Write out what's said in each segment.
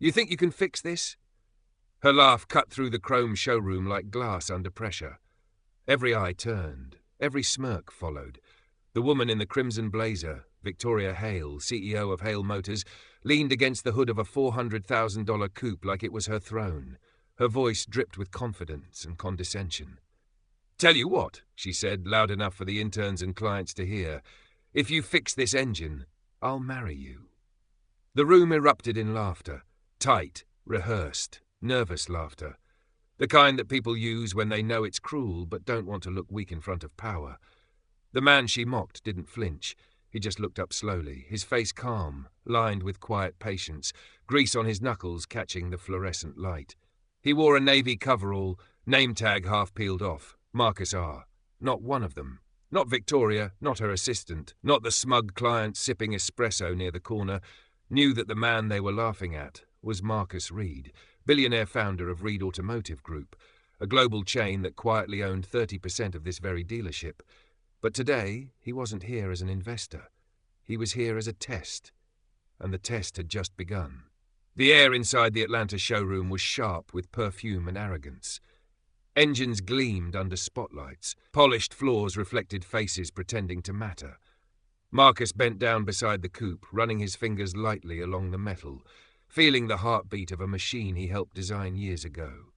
You think you can fix this?" Her laugh cut through the chrome showroom like glass under pressure. Every eye turned, every smirk followed. The woman in the crimson blazer, Victoria Hale, CEO of Hale Motors, leaned against the hood of a $400,000 coupe like it was her throne. Her voice dripped with confidence and condescension. "Tell you what," she said, loud enough for the interns and clients to hear, "if you fix this engine, I'll marry you." The room erupted in laughter, tight, rehearsed, nervous laughter. The kind that people use when they know it's cruel but don't want to look weak in front of power. The man she mocked didn't flinch. He just looked up slowly, his face calm, lined with quiet patience, grease on his knuckles catching the fluorescent light. He wore a navy coverall, name tag half peeled off, Marcus R. Not one of them. Not Victoria, not her assistant, not the smug client sipping espresso near the corner, knew that the man they were laughing at was Marcus Reed, billionaire founder of Reed Automotive Group, a global chain that quietly owned 30% of this very dealership. But today, he wasn't here as an investor. He was here as a test. And the test had just begun. The air inside the Atlanta showroom was sharp with perfume and arrogance. Engines gleamed under spotlights. Polished floors reflected faces pretending to matter. Marcus bent down beside the coupe, running his fingers lightly along the metal, feeling the heartbeat of a machine he helped design years ago.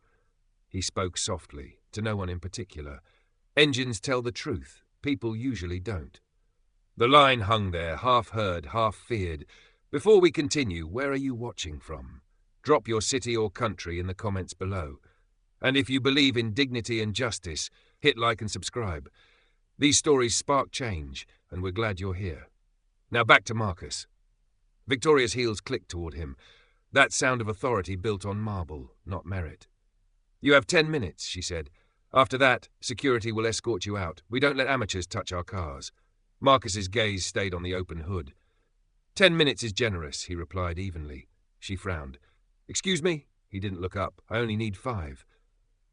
He spoke softly, to no one in particular. Engines tell the truth. People usually don't. The line hung there, half heard, half feared. Before we continue, where are you watching from? Drop your city or country in the comments below. And if you believe in dignity and justice, hit like and subscribe. These stories spark change, and we're glad you're here. Now back to Marcus. Victoria's heels clicked toward him. That sound of authority built on marble, not merit. "You have 10 minutes, she said. "After that, security will escort you out. We don't let amateurs touch our cars." Marcus's gaze stayed on the open hood. 10 minutes is generous, he replied evenly. She frowned. "Excuse me?" He didn't look up. "I only need 5.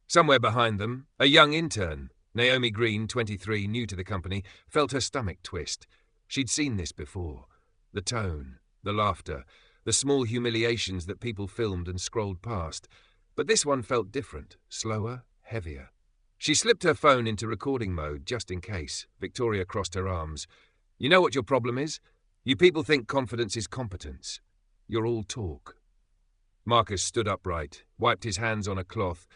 Somewhere behind them, a young intern, Naomi Green, 23, new to the company, felt her stomach twist. She'd seen this before. The tone, the laughter, the small humiliations that people filmed and scrolled past. But this one felt different, slower, heavier. She slipped her phone into recording mode, just in case. Victoria crossed her arms. "You know what your problem is? You people think confidence is competence. You're all talk." Marcus stood upright, wiped his hands on a cloth,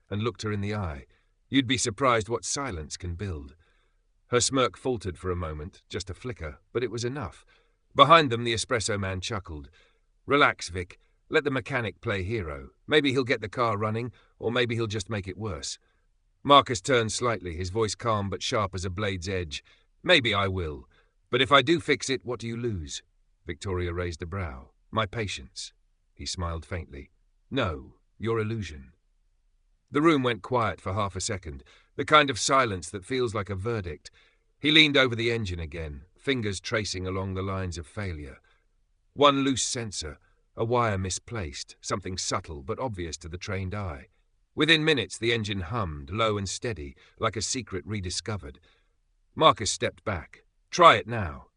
and looked her in the eye. You'd be surprised what silence can build. Her smirk faltered for a moment, just a flicker, but it was enough. Behind them, the espresso man chuckled. "Relax, Vic. Let the mechanic play hero. Maybe he'll get the car running, or maybe he'll just make it worse." Marcus turned slightly, his voice calm but sharp as a blade's edge. "Maybe I will. But if I do fix it, what do you lose?" Victoria raised a brow. "My patience." He smiled faintly. "No, your illusion." The room went quiet for half a second, the kind of silence that feels like a verdict. He leaned over the engine again, fingers tracing along the lines of failure. One loose sensor, a wire misplaced, something subtle but obvious to the trained eye. Within minutes, the engine hummed, low and steady, like a secret rediscovered. Marcus stepped back. "Try it now."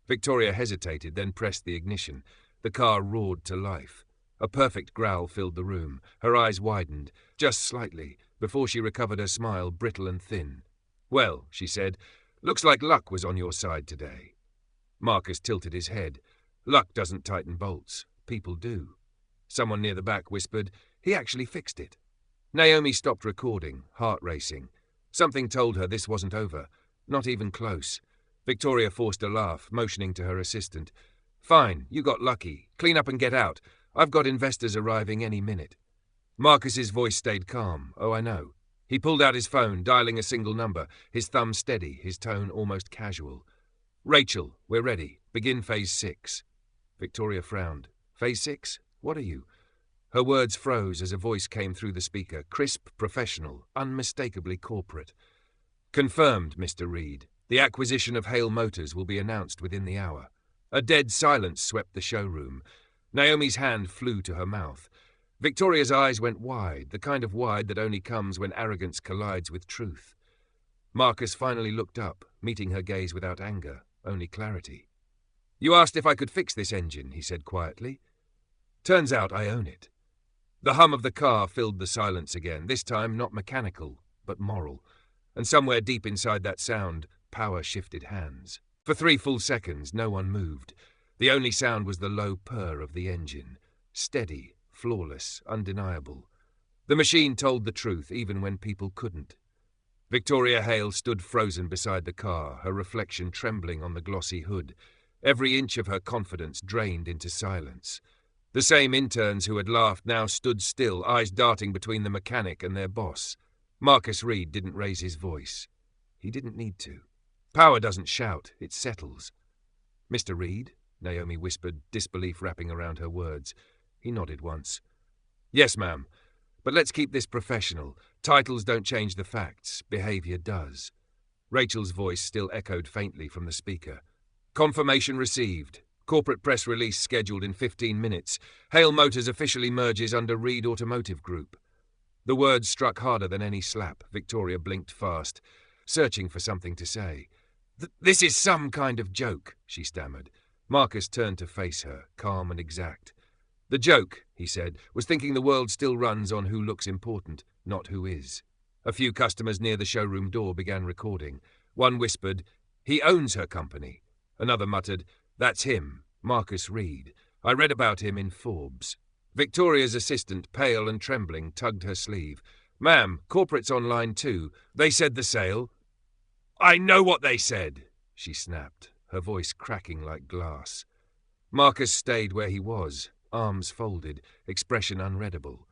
Victoria hesitated, then pressed the ignition. The car roared to life. A perfect growl filled the room. Her eyes widened, just slightly, before she recovered her smile, brittle and thin. "Well," she said, "looks like luck was on your side today." Marcus tilted his head. "Luck doesn't tighten bolts. People do." Someone near the back whispered, "He actually fixed it." Naomi stopped recording, heart racing. Something told her this wasn't over, not even close. Victoria forced a laugh, motioning to her assistant. "Fine, you got lucky. Clean up and get out. I've got investors arriving any minute." Marcus's voice stayed calm. "Oh, I know." He pulled out his phone, dialing a single number, his thumb steady, his tone almost casual. "Rachel, we're ready. Begin phase 6. Victoria frowned. "Phase 6? What are you?" Her words froze as a voice came through the speaker, crisp, professional, unmistakably corporate. "Confirmed, Mr. Reed. The acquisition of Hale Motors will be announced within the hour." A dead silence swept the showroom. Naomi's hand flew to her mouth. Victoria's eyes went wide, the kind of wide that only comes when arrogance collides with truth. Marcus finally looked up, meeting her gaze without anger, only clarity. "You asked if I could fix this engine," he said quietly. Turns out I own it. The hum of the car filled the silence again, this time not mechanical, but moral. And somewhere deep inside that sound, power shifted hands. For 3 full seconds, no one moved. The only sound was the low purr of the engine. Steady, flawless, undeniable. The machine told the truth even when people couldn't. Victoria Hale stood frozen beside the car, her reflection trembling on the glossy hood. Every inch of her confidence drained into silence. The same interns who had laughed now stood still, eyes darting between the mechanic and their boss. Marcus Reed didn't raise his voice. He didn't need to. Power doesn't shout, it settles. "Mr. Reed?" Naomi whispered, disbelief wrapping around her words. He nodded once. "Yes, ma'am. But let's keep this professional. Titles don't change the facts. Behavior does." Rachel's voice still echoed faintly from the speaker. "Confirmation received. Corporate press release scheduled in 15 minutes. Hale Motors officially merges under Reed Automotive Group." The words struck harder than any slap. Victoria blinked fast, searching for something to say. "This is some kind of joke," she stammered. Marcus turned to face her, calm and exact. "The joke," he said, "was thinking the world still runs on who looks important, not who is." A few customers near the showroom door began recording. One whispered, "He owns her company." Another muttered, "That's him, Marcus Reed. I read about him in Forbes." Victoria's assistant, pale and trembling, tugged her sleeve. "Ma'am, corporate's online too. They said the sale." "I know what they said," she snapped, her voice cracking like glass. Marcus stayed where he was, arms folded, expression unreadable.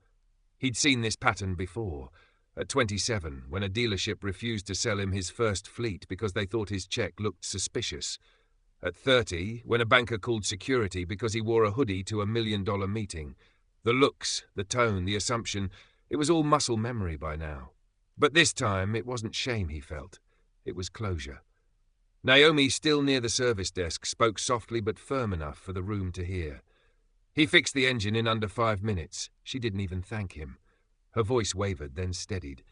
He'd seen this pattern before. At 27, when a dealership refused to sell him his first fleet because they thought his check looked suspicious. At 30, when a banker called security because he wore a hoodie to a $1 million meeting. The looks, the tone, the assumption, it was all muscle memory by now. But this time, it wasn't shame he felt. It was closure. Naomi, still near the service desk, spoke softly but firm enough for the room to hear. "He fixed the engine in under 5 minutes. She didn't even thank him." Her voice wavered, then steadied.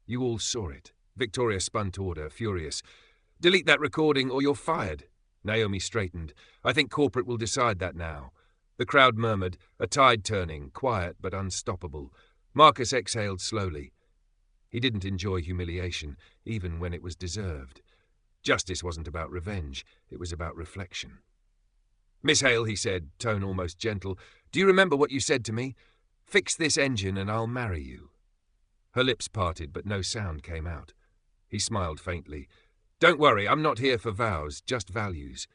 "You all saw it." Victoria spun toward her, furious. "Delete that recording or you're fired." Naomi straightened. "I think corporate will decide that now." The crowd murmured, a tide turning, quiet but unstoppable. Marcus exhaled slowly. He didn't enjoy humiliation, even when it was deserved. Justice wasn't about revenge, it was about reflection. "Miss Hale," he said, tone almost gentle, "do you remember what you said to me? Fix this engine and I'll marry you." Her lips parted, but no sound came out. He smiled faintly. "Don't worry, I'm not here for vows, just values."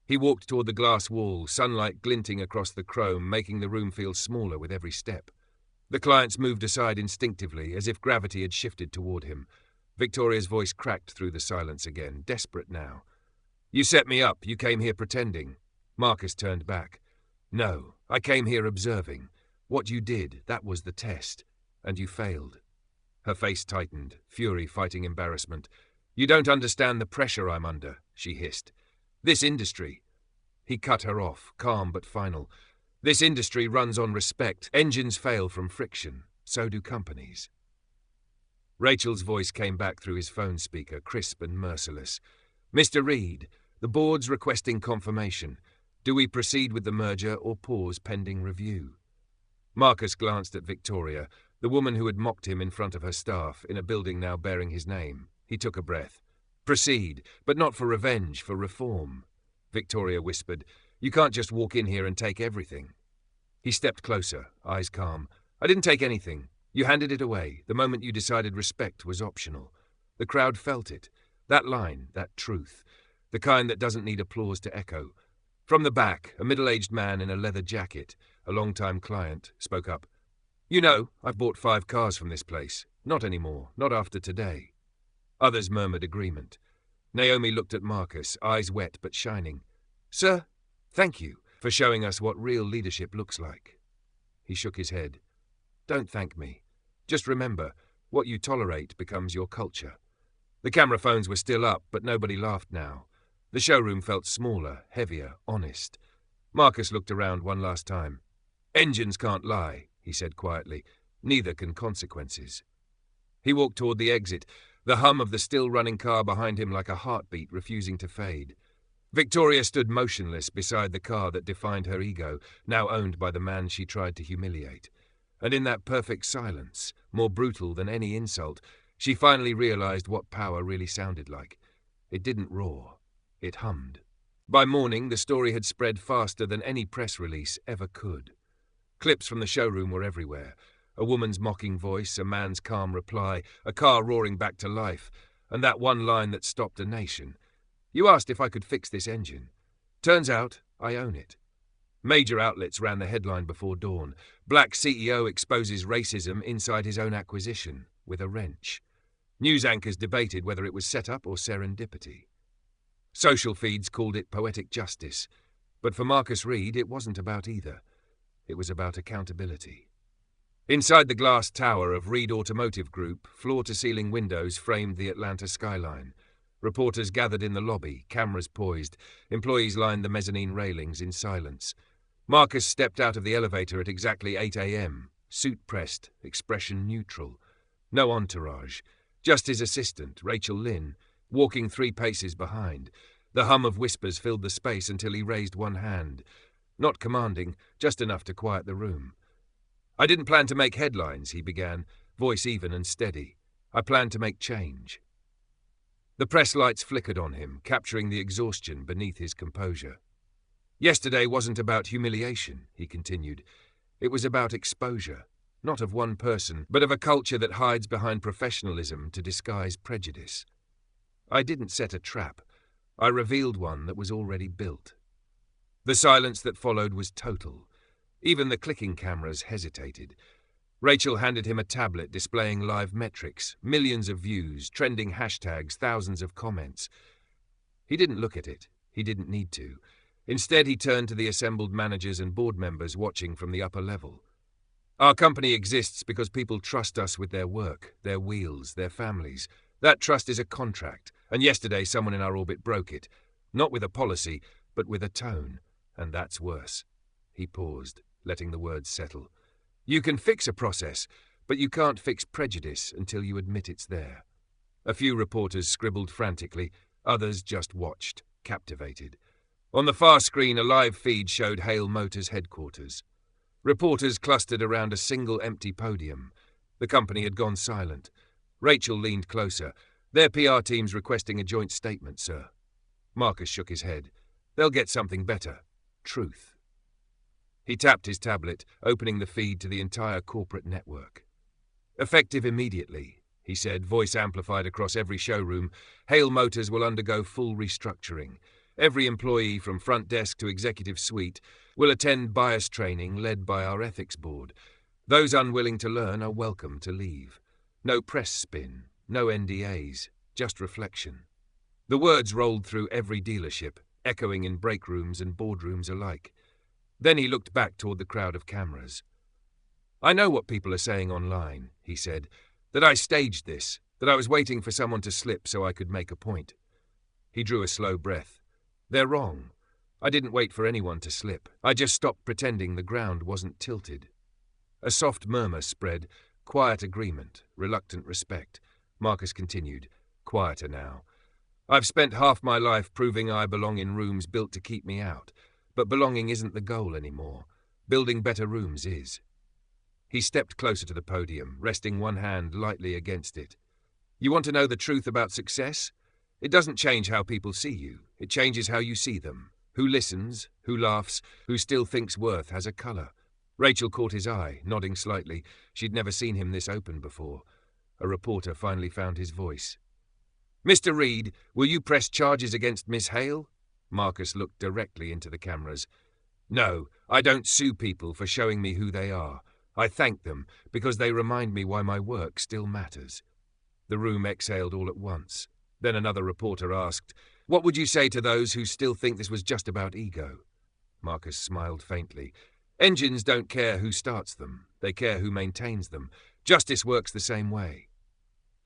He walked toward the glass wall, sunlight glinting across the chrome, making the room feel smaller with every step. The clients moved aside instinctively, as if gravity had shifted toward him. Victoria's voice cracked through the silence again, desperate now. "You set me up, you came here pretending." Marcus turned back. "No, I came here observing. What you did, that was the test. And you failed." Her face tightened, fury fighting embarrassment. "You don't understand the pressure I'm under," she hissed. "This industry—" He cut her off, calm but final. "This industry runs on respect. Engines fail from friction. So do companies." Rachel's voice came back through his phone speaker, crisp and merciless. "Mr. Reed, the board's requesting confirmation. Do we proceed with the merger or pause pending review?" Marcus glanced at Victoria, the woman who had mocked him in front of her staff, in a building now bearing his name. He took a breath. "Proceed, but not for revenge, for reform." Victoria whispered, "You can't just walk in here and take everything." He stepped closer, eyes calm. "I didn't take anything. You handed it away, the moment you decided respect was optional." The crowd felt it. That line, that truth. The kind that doesn't need applause to echo. From the back, a middle-aged man in a leather jacket, a long-time client, spoke up. "You know, I've bought 5 cars from this place. Not anymore, not after today." Others murmured agreement. Naomi looked at Marcus, eyes wet but shining. "Sir, thank you for showing us what real leadership looks like." He shook his head. "Don't thank me. Just remember, what you tolerate becomes your culture." The camera phones were still up, but nobody laughed now. The showroom felt smaller, heavier, honest. Marcus looked around one last time. "Engines can't lie," he said quietly. "Neither can consequences." He walked toward the exit, the hum of the still-running car behind him like a heartbeat refusing to fade. Victoria stood motionless beside the car that defined her ego, now owned by the man she tried to humiliate. And in that perfect silence, more brutal than any insult, she finally realized what power really sounded like. It didn't roar. It hummed. By morning, the story had spread faster than any press release ever could. Clips from the showroom were everywhere. A woman's mocking voice, a man's calm reply, a car roaring back to life, and that one line that stopped a nation. You asked if I could fix this engine. Turns out, I own it. Major outlets ran the headline before dawn. Black CEO exposes racism inside his own acquisition, with a wrench. News anchors debated whether it was setup or serendipity. Social feeds called it poetic justice. But for Marcus Reed, it wasn't about either. It was about accountability. Inside the glass tower of Reed Automotive Group, floor-to-ceiling windows framed the Atlanta skyline. Reporters gathered in the lobby, cameras poised. Employees lined the mezzanine railings in silence. Marcus stepped out of the elevator at exactly 8 a.m., suit pressed, expression neutral. No entourage. Just his assistant, Rachel Lynn, walking 3 paces behind. The hum of whispers filled the space until he raised one hand. Not commanding, just enough to quiet the room. I didn't plan to make headlines, he began, voice even and steady. I planned to make change. The press lights flickered on him, capturing the exhaustion beneath his composure. Yesterday wasn't about humiliation, he continued. It was about exposure, not of one person, but of a culture that hides behind professionalism to disguise prejudice. I didn't set a trap. I revealed one that was already built. The silence that followed was total. Even the clicking cameras hesitated. Rachel handed him a tablet displaying live metrics, millions of views, trending hashtags, thousands of comments. He didn't look at it. He didn't need to. Instead, he turned to the assembled managers and board members watching from the upper level. Our company exists because people trust us with their work, their wheels, their families. That trust is a contract, and yesterday someone in our orbit broke it. Not with a policy, but with a tone, and that's worse. He paused, letting the words settle. You can fix a process, but you can't fix prejudice until you admit it's there. A few reporters scribbled frantically, others just watched, captivated. On the far screen, a live feed showed Hale Motors headquarters. Reporters clustered around a single empty podium. The company had gone silent. Rachel leaned closer. Their PR team's requesting a joint statement, sir. Marcus shook his head. They'll get something better. Truth. He tapped his tablet, opening the feed to the entire corporate network. Effective immediately, he said, voice amplified across every showroom, Hale Motors will undergo full restructuring. Every employee from front desk to executive suite will attend bias training led by our ethics board. Those unwilling to learn are welcome to leave. No press spin, no NDAs, just reflection. The words rolled through every dealership, echoing in break rooms and boardrooms alike. Then he looked back toward the crowd of cameras. I know what people are saying online, he said, that I staged this, that I was waiting for someone to slip so I could make a point. He drew a slow breath. They're wrong. I didn't wait for anyone to slip. I just stopped pretending the ground wasn't tilted. A soft murmur spread, quiet agreement, reluctant respect. Marcus continued, quieter now. I've spent half my life proving I belong in rooms built to keep me out. But belonging isn't the goal anymore. Building better rooms is. He stepped closer to the podium, resting one hand lightly against it. You want to know the truth about success? It doesn't change how people see you. It changes how you see them. Who listens, who laughs, who still thinks worth has a colour. Rachel caught his eye, nodding slightly. She'd never seen him this open before. A reporter finally found his voice. Mr. Reed, will you press charges against Miss Hale? Marcus looked directly into the cameras. No, I don't sue people for showing me who they are. I thank them because they remind me why my work still matters. The room exhaled all at once. Then another reporter asked, what would you say to those who still think this was just about ego? Marcus smiled faintly. Engines don't care who starts them. They care who maintains them. Justice works the same way.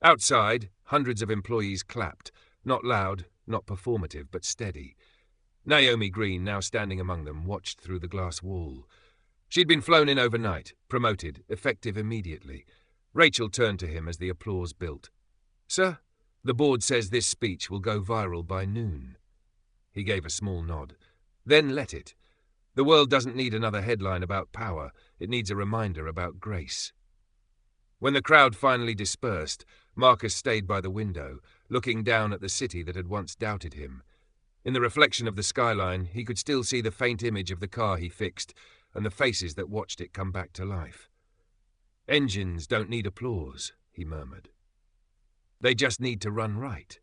Outside, hundreds of employees clapped. Not loud, not performative, but steady. Naomi Green, now standing among them, watched through the glass wall. She'd been flown in overnight, promoted, effective immediately. Rachel turned to him as the applause built. Sir, the board says this speech will go viral by noon. He gave a small nod. Then let it. The world doesn't need another headline about power. It needs a reminder about grace. When the crowd finally dispersed, Marcus stayed by the window, looking down at the city that had once doubted him. In the reflection of the skyline, he could still see the faint image of the car he fixed and the faces that watched it come back to life. "Engines don't need applause," he murmured. "They just need to run right."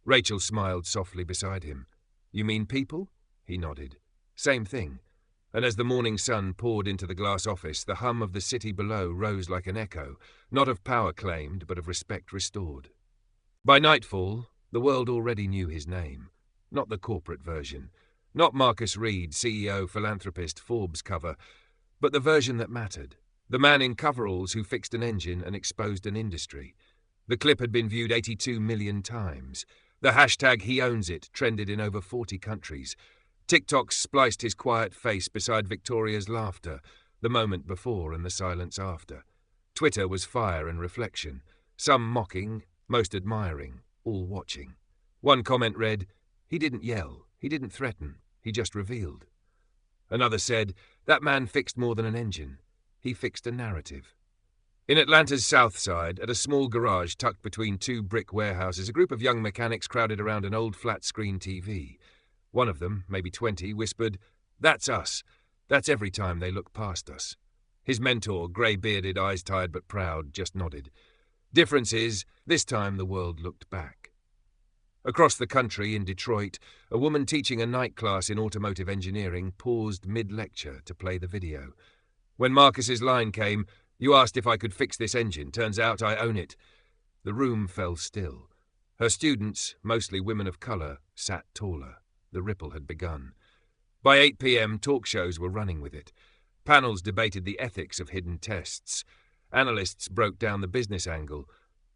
Rachel smiled softly beside him. "You mean people?" He nodded. "Same thing." And as the morning sun poured into the glass office, the hum of the city below rose like an echo, not of power claimed, but of respect restored. By nightfall, the world already knew his name. Not the corporate version. Not Marcus Reed, CEO, philanthropist, Forbes cover, but the version that mattered. The man in coveralls who fixed an engine and exposed an industry. The clip had been viewed 82 million times. The hashtag "He Owns It" trended in over 40 countries. TikTok spliced his quiet face beside Victoria's laughter, the moment before and the silence after. Twitter was fire and reflection, some mocking, most admiring, all watching. One comment read, "He didn't yell, he didn't threaten, he just revealed." Another said, "That man fixed more than an engine. He fixed a narrative." In Atlanta's South Side, at a small garage tucked between two brick warehouses, a group of young mechanics crowded around an old flat-screen TV. One of them, maybe 20, whispered, "That's us. That's every time they look past us." His mentor, grey-bearded, eyes tired but proud, just nodded. Difference is, this time the world looked back. Across the country, in Detroit, a woman teaching a night class in automotive engineering paused mid-lecture to play the video. When Marcus's line came, "You asked if I could fix this engine. Turns out I own it." The room fell still. Her students, mostly women of colour, sat taller. The ripple had begun. By 8 p.m, talk shows were running with it. Panels debated the ethics of hidden tests. Analysts broke down the business angle,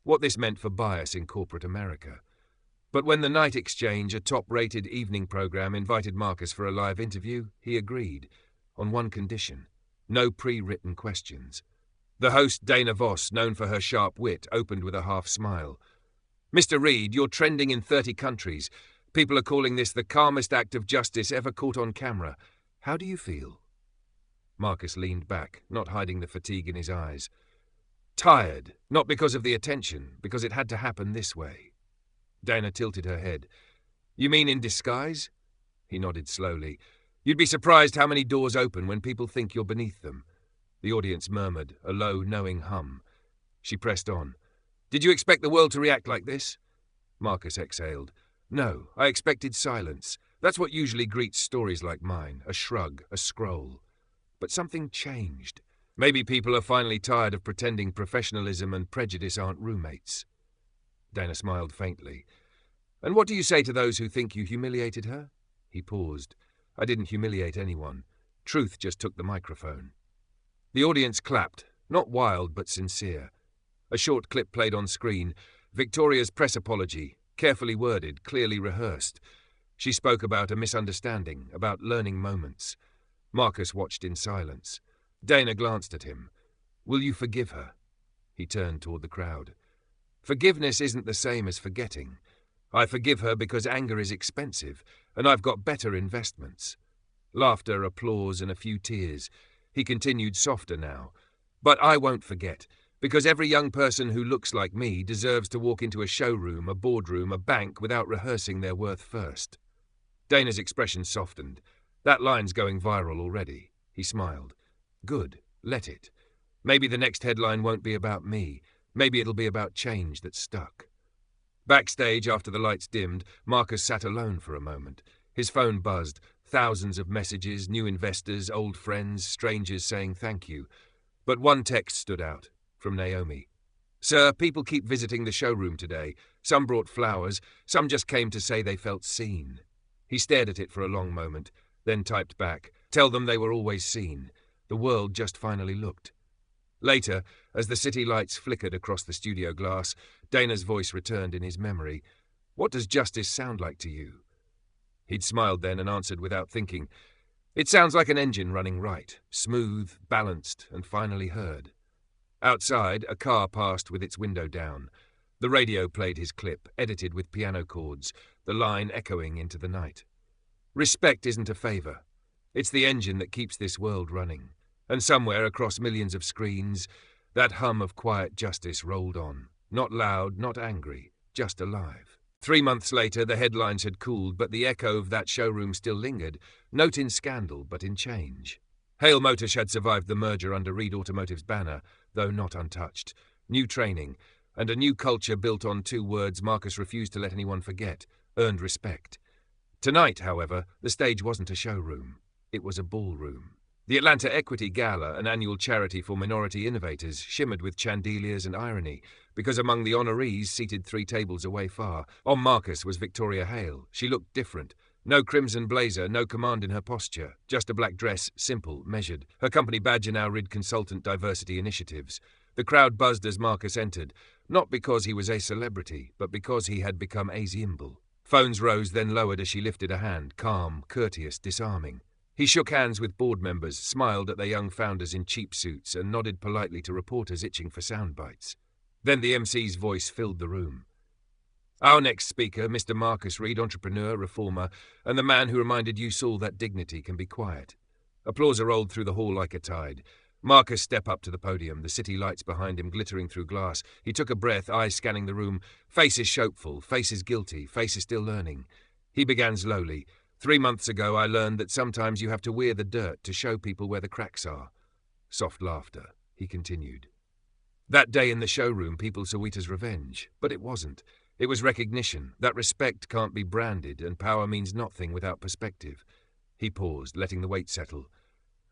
what this meant for bias in corporate America. But when the Night Exchange, a top-rated evening program, invited Marcus for a live interview, he agreed, on one condition: no pre-written questions. The host, Dana Voss, known for her sharp wit, opened with a half-smile. "Mr. Reed, you're trending in 30 countries. People are calling this the calmest act of justice ever caught on camera. How do you feel?" Marcus leaned back, not hiding the fatigue in his eyes. "Tired, not because of the attention, because it had to happen this way." Dana tilted her head. "You mean in disguise?" He nodded slowly. "You'd be surprised how many doors open when people think you're beneath them." The audience murmured, a low, knowing hum. She pressed on. "Did you expect the world to react like this?" Marcus exhaled. "No, I expected silence. That's what usually greets stories like mine, a shrug, a scroll. But something changed. Maybe people are finally tired of pretending professionalism and prejudice aren't roommates." Dana smiled faintly. "And what do you say to those who think you humiliated her?" He paused. "I didn't humiliate anyone. Truth just took the microphone." The audience clapped, not wild but sincere. A short clip played on screen, Victoria's press apology, carefully worded, clearly rehearsed. She spoke about a misunderstanding, about learning moments. Marcus watched in silence. Dana glanced at him. "Will you forgive her?" He turned toward the crowd. "Forgiveness isn't the same as forgetting. I forgive her because anger is expensive, and I've got better investments." Laughter, applause, and a few tears. He continued, softer now. "But I won't forget, because every young person who looks like me deserves to walk into a showroom, a boardroom, a bank without rehearsing their worth first." Dana's expression softened. "That line's going viral already." He smiled. "Good, let it. Maybe the next headline won't be about me. Maybe it'll be about change that stuck." Backstage, after the lights dimmed, Marcus sat alone for a moment. His phone buzzed. Thousands of messages, new investors, old friends, strangers saying thank you. But one text stood out, from Naomi. "Sir, people keep visiting the showroom today. Some brought flowers, some just came to say they felt seen." He stared at it for a long moment, then typed back, "Tell them they were always seen. The world just finally looked." Later, as the city lights flickered across the studio glass, Dana's voice returned in his memory. "What does justice sound like to you?" He'd smiled then and answered without thinking. "It sounds like an engine running right, smooth, balanced, and finally heard." Outside, a car passed with its window down. The radio played his clip, edited with piano chords, the line echoing into the night. Respect isn't a favour. It's the engine that keeps this world running. And somewhere across millions of screens, that hum of quiet justice rolled on. Not loud, not angry, just alive. 3 months later, the headlines had cooled, but the echo of that showroom still lingered, not in scandal, but in change. Hale Motors had survived the merger under Reed Automotive's banner, though not untouched. New training, and a new culture built on 2 words Marcus refused to let anyone forget: earned respect. Tonight, however, the stage wasn't a showroom. It was a ballroom. The Atlanta Equity Gala, an annual charity for minority innovators, shimmered with chandeliers and irony, because among the honorees, seated 3 tables away far, on Marcus was Victoria Hale. She looked different. No crimson blazer, no command in her posture, just a black dress, simple, measured. Her company badge now read Consultant Diversity Initiatives. The crowd buzzed as Marcus entered, not because he was a celebrity, but because he had become a symbol. Phones rose, then lowered as she lifted a hand, calm, courteous, disarming. He shook hands with board members, smiled at their young founders in cheap suits, and nodded politely to reporters itching for sound bites. Then the MC's voice filled the room. Our next speaker, Mr. Marcus Reed, entrepreneur, reformer, and the man who reminded you all that dignity can be quiet. Applause rolled through the hall like a tide. Marcus stepped up to the podium, the city lights behind him glittering through glass. He took a breath, eyes scanning the room, faces shopeful, faces guilty, faces still learning. He began slowly. 3 months ago I learned that sometimes you have to wear the dirt to show people where the cracks are. Soft laughter. He continued. That day in the showroom people saw it as revenge, but it wasn't. It was recognition. That respect can't be branded, and power means nothing without perspective. He paused, letting the weight settle.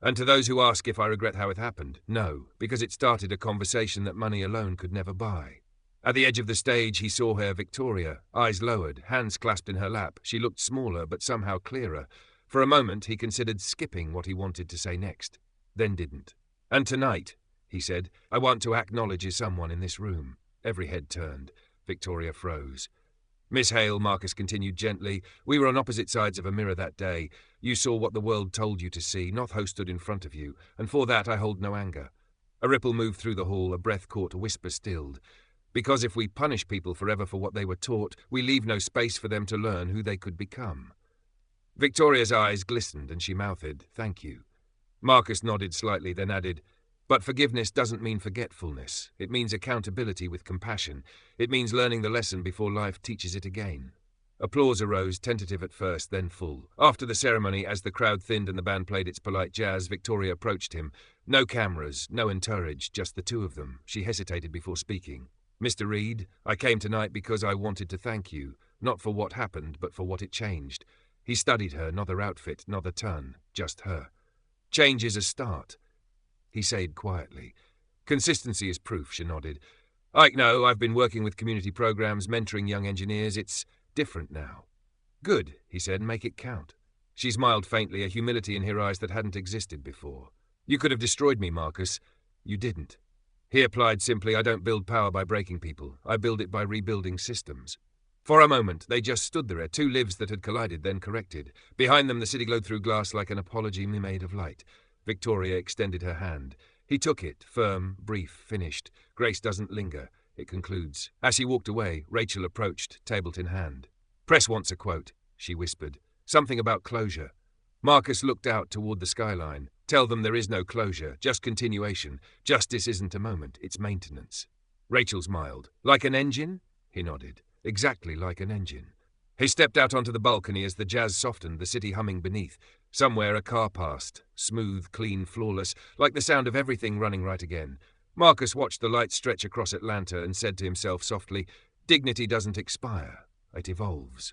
And to those who ask if I regret how it happened, no, because it started a conversation that money alone could never buy. At the edge of the stage he saw her, Victoria, eyes lowered, hands clasped in her lap. She looked smaller, but somehow clearer. For a moment he considered skipping what he wanted to say next, then didn't. And tonight, he said, I want to acknowledge someone in this room. Every head turned. Victoria froze. Miss Hale, Marcus continued gently, we were on opposite sides of a mirror that day. You saw what the world told you to see, not who stood in front of you, and for that I hold no anger. A ripple moved through the hall, a breath caught, a whisper stilled. Because if we punish people forever for what they were taught, we leave no space for them to learn who they could become. Victoria's eyes glistened and she mouthed, thank you. Marcus nodded slightly, then added, but forgiveness doesn't mean forgetfulness. It means accountability with compassion. It means learning the lesson before life teaches it again. Applause arose, tentative at first, then full. After the ceremony, as the crowd thinned and the band played its polite jazz, Victoria approached him. No cameras, no entourage, just the 2 of them. She hesitated before speaking. Mr. Reed, I came tonight because I wanted to thank you, not for what happened, but for what it changed. He studied her, not her outfit, not the ton, just her. Change is a start. He said quietly. Consistency is proof, she nodded. I know, I've been working with community programs, mentoring young engineers. It's different now. Good, he said, make it count. She smiled faintly, a humility in her eyes that hadn't existed before. You could have destroyed me, Marcus. You didn't. He applied simply, I don't build power by breaking people. I build it by rebuilding systems. For a moment, they just stood there, 2 lives that had collided, then corrected. Behind them, the city glowed through glass like an apology made of light. Victoria extended her hand. He took it, firm, brief, finished. Grace doesn't linger, it concludes. As he walked away, Rachel approached, tablet in hand. Press wants a quote, she whispered. Something about closure. Marcus looked out toward the skyline. Tell them there is no closure, just continuation. Justice isn't a moment, it's maintenance. Rachel smiled. Like an engine? He nodded. Exactly like an engine. He stepped out onto the balcony as the jazz softened, the city humming beneath. Somewhere a car passed, smooth, clean, flawless, like the sound of everything running right again. Marcus watched the light stretch across Atlanta and said to himself softly, dignity doesn't expire, it evolves.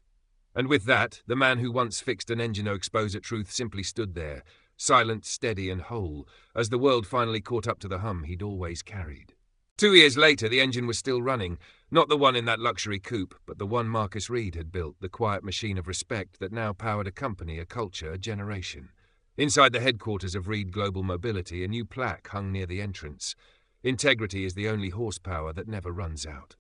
And with that, the man who once fixed an engine to expose a truth simply stood there, silent, steady and whole, as the world finally caught up to the hum he'd always carried. 2 years later, the engine was still running, not the one in that luxury coupe, but the one Marcus Reed had built, the quiet machine of respect that now powered a company, a culture, a generation. Inside the headquarters of Reed Global Mobility, a new plaque hung near the entrance. Integrity is the only horsepower that never runs out.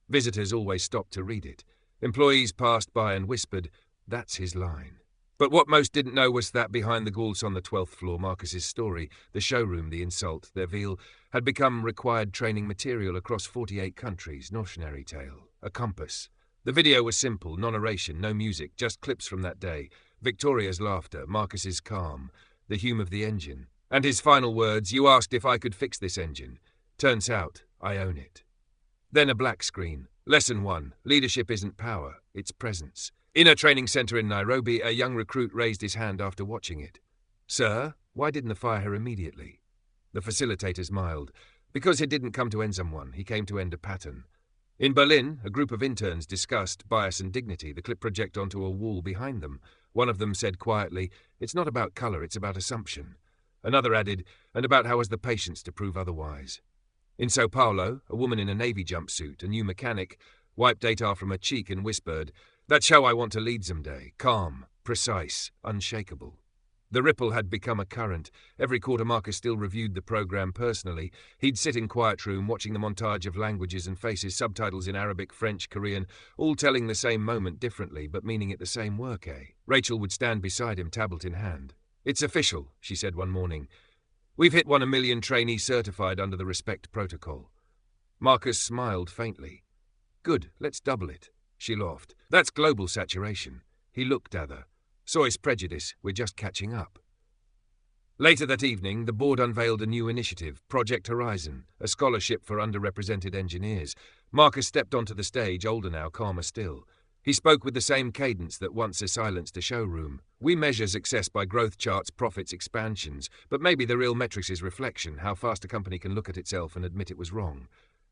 Visitors always stopped to read it. Employees passed by and whispered, that's his line. But what most didn't know was that behind the galls on the 12th floor, Marcus's story, the showroom, the insult, their veal, had become required training material across 48 countries, cautionary tale, a compass. The video was simple, no narration, no music, just clips from that day. Victoria's laughter, Marcus's calm, the hum of the engine. And his final words, "You asked if I could fix this engine. Turns out, I own it." Then a black screen. Lesson 1. Leadership isn't power, it's presence. In a training center in Nairobi, a young recruit raised his hand after watching it. "Sir, why didn't they fire her immediately?" The facilitator smiled. Because he didn't come to end someone, he came to end a pattern. In Berlin, a group of interns discussed bias and dignity, the clip projected onto a wall behind them. One of them said quietly, "It's not about color, it's about assumption." Another added, "And about how has the patience to prove otherwise." In Sao Paulo, a woman in a navy jumpsuit, a new mechanic, wiped data from her cheek and whispered, "That's how I want to lead someday, calm, precise, unshakable." The ripple had become a current. Every quarter Marcus still reviewed the program personally. He'd sit in quiet room, watching the montage of languages and faces, subtitles in Arabic, French, Korean, all telling the same moment differently, but meaning it the same work, eh? Rachel would stand beside him, tablet in hand. "It's official," she said one morning. "We've hit 1 million trainees certified under the respect protocol." Marcus smiled faintly. "Good, let's double it." She laughed. "That's global saturation." He looked at her. "Sois prejudice, we're just catching up." Later that evening, the board unveiled a new initiative, Project Horizon, a scholarship for underrepresented engineers. Marcus stepped onto the stage, older now, calmer still. He spoke with the same cadence that once silenced a showroom. "We measure success by growth charts, profits, expansions, but maybe the real metrics is reflection, how fast a company can look at itself and admit it was wrong."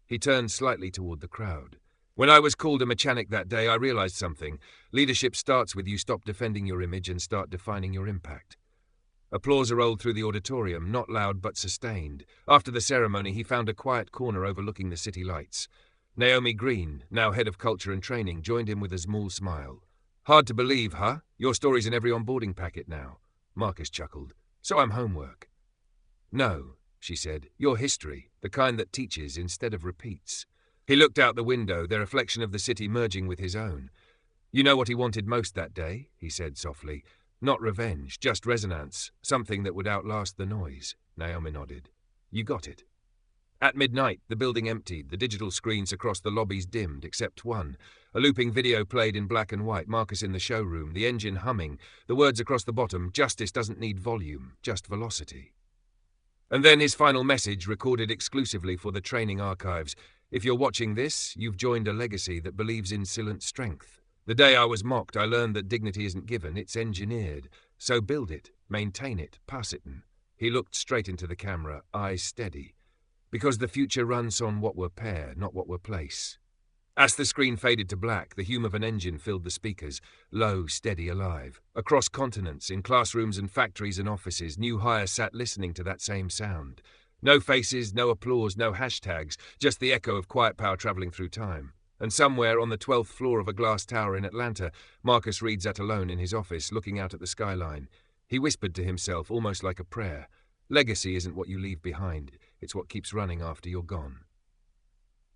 He turned slightly toward the crowd. "When I was called a mechanic that day, I realized something. Leadership starts with you stop defending your image and start defining your impact." Applause rolled through the auditorium, not loud but sustained. After the ceremony, he found a quiet corner overlooking the city lights. Naomi Green, now head of culture and training, joined him with a small smile. "Hard to believe, huh? Your story's in every onboarding packet now." Marcus chuckled. "So I'm homework." "No," she said. "Your history, the kind that teaches instead of repeats." He looked out the window, the reflection of the city merging with his own. "You know what he wanted most that day?" he said softly. "Not revenge, just resonance, something that would outlast the noise." Naomi nodded. "You got it." At midnight, the building emptied, the digital screens across the lobbies dimmed, except one. A looping video played in black and white, Marcus in the showroom, the engine humming, the words across the bottom, "Justice doesn't need volume, just velocity." And then his final message, recorded exclusively for the training archives. "If you're watching this, you've joined a legacy that believes in silent strength. The day I was mocked, I learned that dignity isn't given, it's engineered. So build it, maintain it, pass it." He looked straight into the camera, eyes steady. "Because the future runs on what we're pair, not what we're place." As the screen faded to black, the hum of an engine filled the speakers, low, steady, alive. Across continents, in classrooms and factories and offices, new hires sat listening to that same sound. No faces, no applause, no hashtags, just the echo of quiet power traveling through time. And somewhere on the 12th floor of a glass tower in Atlanta, Marcus Reed sat alone in his office, looking out at the skyline. He whispered to himself, almost like a prayer, "Legacy isn't what you leave behind, it's what keeps running after you're gone."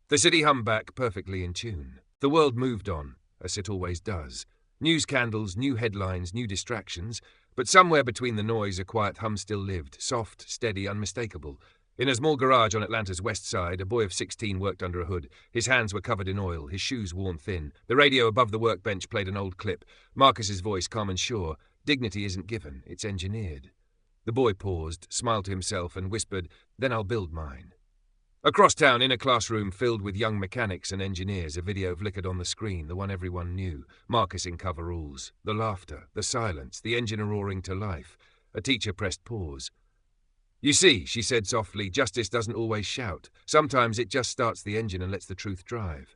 The city hummed back, perfectly in tune. The world moved on, as it always does. News candles, new headlines, new distractions, but somewhere between the noise a quiet hum still lived, soft, steady, unmistakable. In a small garage on Atlanta's west side, a boy of 16 worked under a hood. His hands were covered in oil, his shoes worn thin. The radio above the workbench played an old clip. Marcus's voice, calm and sure. "Dignity isn't given, it's engineered." The boy paused, smiled to himself, and whispered, "Then I'll build mine." Across town, in a classroom filled with young mechanics and engineers, a video flickered on the screen, the one everyone knew. Marcus in coveralls. The laughter, the silence, the engine roaring to life. A teacher pressed pause. "You see," she said softly, "justice doesn't always shout. Sometimes it just starts the engine and lets the truth drive."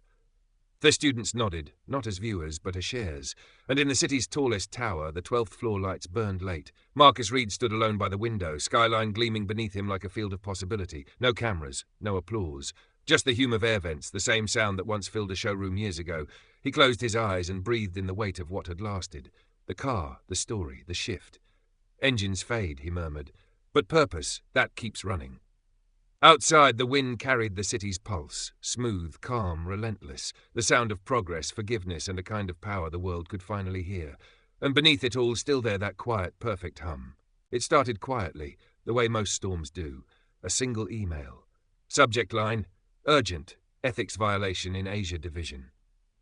The students nodded, not as viewers, but as shares. And in the city's tallest tower, the 12th floor lights burned late. Marcus Reed stood alone by the window, skyline gleaming beneath him like a field of possibility. No cameras, no applause. Just the hum of air vents, the same sound that once filled a showroom years ago. He closed his eyes and breathed in the weight of what had lasted. The car, the story, the shift. "Engines fade," he murmured. "But purpose, that keeps running." Outside, the wind carried the city's pulse, smooth, calm, relentless, the sound of progress, forgiveness, and a kind of power the world could finally hear. And beneath it all, still there, that quiet, perfect hum. It started quietly, the way most storms do. A single email. Subject line, "Urgent, ethics violation in Asia Division."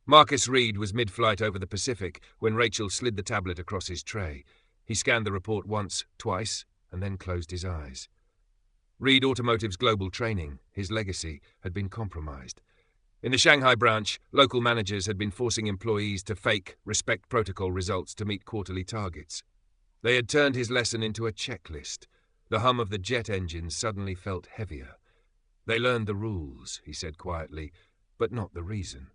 Marcus Reed was mid-flight over the Pacific when Rachel slid the tablet across his tray. He scanned the report once, twice, and then closed his eyes. Reed Automotive's global training, his legacy, had been compromised. In the Shanghai branch, local managers had been forcing employees to fake respect protocol results to meet quarterly targets. They had turned his lesson into a checklist. The hum of the jet engines suddenly felt heavier. They learned the rules, he said quietly, but not the reason.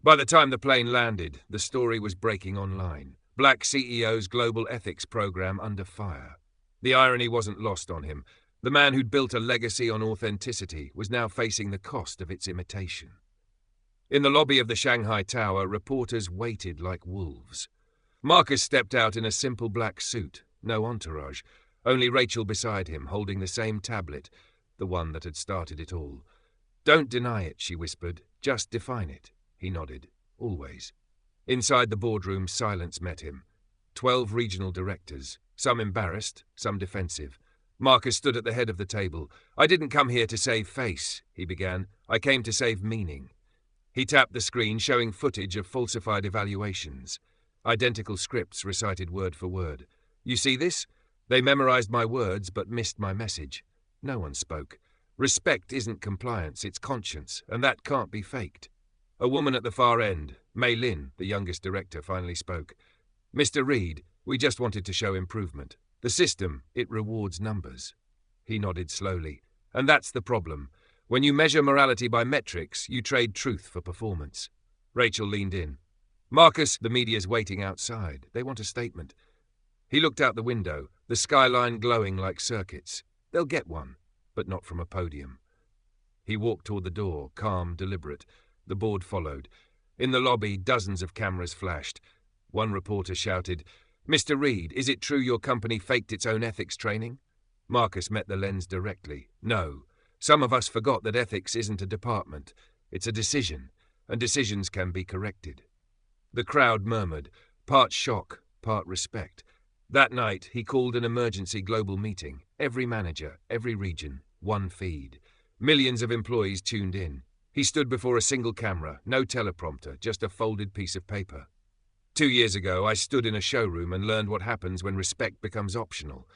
By the time the plane landed, the story was breaking online. Black CEO's global ethics program under fire. The irony wasn't lost on him. The man who'd built a legacy on authenticity was now facing the cost of its imitation. In the lobby of the Shanghai Tower, reporters waited like wolves. Marcus stepped out in a simple black suit, no entourage, only Rachel beside him, holding the same tablet, the one that had started it all. "Don't deny it," she whispered. "Just define it." He nodded. "Always." Inside the boardroom, silence met him. 12 regional directors, some embarrassed, some defensive. Marcus stood at the head of the table. "I didn't come here to save face," he began. "I came to save meaning." He tapped the screen, showing footage of falsified evaluations. Identical scripts recited word for word. "You see this? They memorized my words but missed my message." No one spoke. Respect isn't compliance, it's conscience, and that can't be faked. A woman at the far end, Mei Lin, the youngest director, finally spoke. "Mr. Reed, we just wanted to show improvement. The system, it rewards numbers." He nodded slowly. "And that's the problem. When you measure morality by metrics, you trade truth for performance." Rachel leaned in. "Marcus, the media's waiting outside. They want a statement." He looked out the window, the skyline glowing like circuits. "They'll get one, but not from a podium." He walked toward the door, calm, deliberate. The board followed. In the lobby, dozens of cameras flashed. One reporter shouted, "Mr. Reed, is it true your company faked its own ethics training?" Marcus met the lens directly. "No. Some of us forgot that ethics isn't a department. It's a decision, and decisions can be corrected." The crowd murmured, part shock, part respect. That night, he called an emergency global meeting. Every manager, every region, one feed. Millions of employees tuned in. He stood before a single camera, no teleprompter, just a folded piece of paper. 2 years ago, I stood in a showroom and learned what happens when respect becomes optional.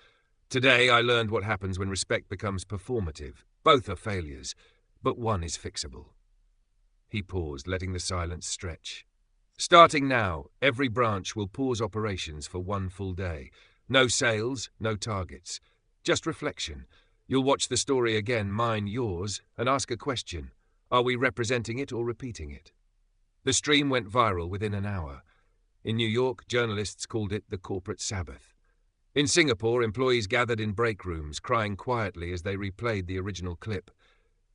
Today, I learned what happens when respect becomes performative. Both are failures, but one is fixable. He paused, letting the silence stretch. "Starting now, every branch will pause operations for 1 full day. No sales, no targets. Just reflection. You'll watch the story again, mine, yours, and ask a question. Are we representing it or repeating it?" The stream went viral within an hour. In New York, journalists called it the corporate Sabbath. In Singapore, employees gathered in break rooms, crying quietly as they replayed the original clip.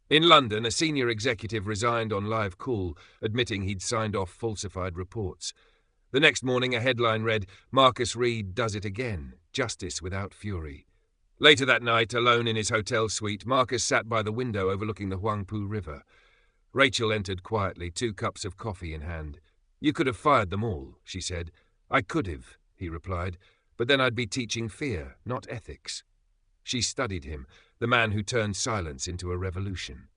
In London, a senior executive resigned on live call, admitting he'd signed off falsified reports. The next morning, a headline read, "Marcus Reed does it again. Justice without fury." Later that night, alone in his hotel suite, Marcus sat by the window overlooking the Huangpu River. Rachel entered quietly, 2 cups of coffee in hand. "You could have fired them all," she said. "I could have," he replied, "but then I'd be teaching fear, not ethics." She studied him, the man who turned silence into a revolution.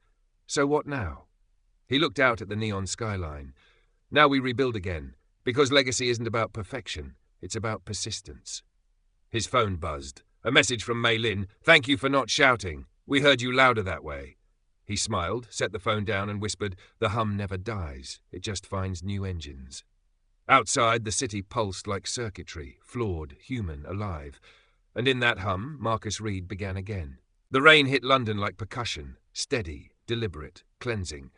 "So what now?" He looked out at the neon skyline. "Now we rebuild again, because legacy isn't about perfection, it's about persistence." His phone buzzed. A message from Mei Lin. "Thank you for not shouting. We heard you louder that way." He smiled, set the phone down and whispered, "The hum never dies. It just finds new engines." Outside, the city pulsed like circuitry, flawed, human, alive. And in that hum, Marcus Reed began again. The rain hit London like percussion, steady, deliberate, cleansing.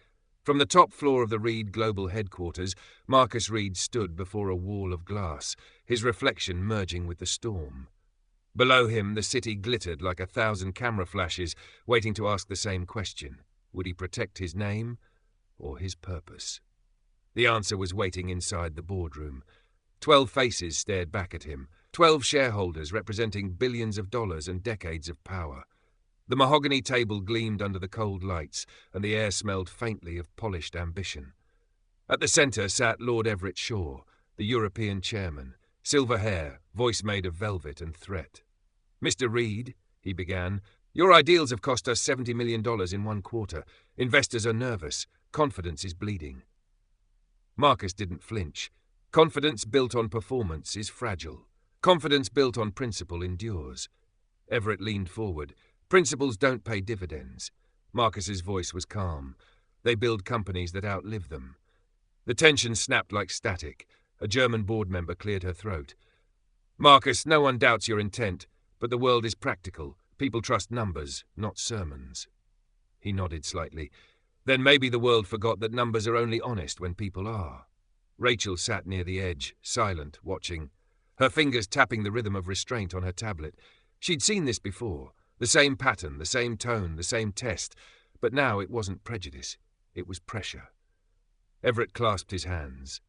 From the top floor of the Reed Global Headquarters, Marcus Reed stood before a wall of glass, his reflection merging with the storm. Below him, the city glittered like 1,000 camera flashes, waiting to ask the same question. Would he protect his name or his purpose? The answer was waiting inside the boardroom. 12 faces stared back at him, 12 shareholders representing billions of dollars and decades of power. The mahogany table gleamed under the cold lights, and the air smelled faintly of polished ambition. At the centre sat Lord Everett Shaw, the European chairman, silver hair, voice made of velvet and threat. "Mr. Reed," he began, "your ideals have cost us $70 million in 1 quarter. Investors are nervous. Confidence is bleeding." Marcus didn't flinch. Confidence built on performance is fragile. Confidence built on principle endures. Everett leaned forward. Principles don't pay dividends. Marcus's voice was calm. They build companies that outlive them. The tension snapped like static. A German board member cleared her throat. Marcus, no one doubts your intent, but the world is practical. People trust numbers, not sermons. He nodded slightly. Then maybe the world forgot that numbers are only honest when people are. Rachel sat near the edge, silent, watching, her fingers tapping the rhythm of restraint on her tablet. She'd seen this before, the same pattern, the same tone, the same test, but now it wasn't prejudice, it was pressure. Everett clasped his hands.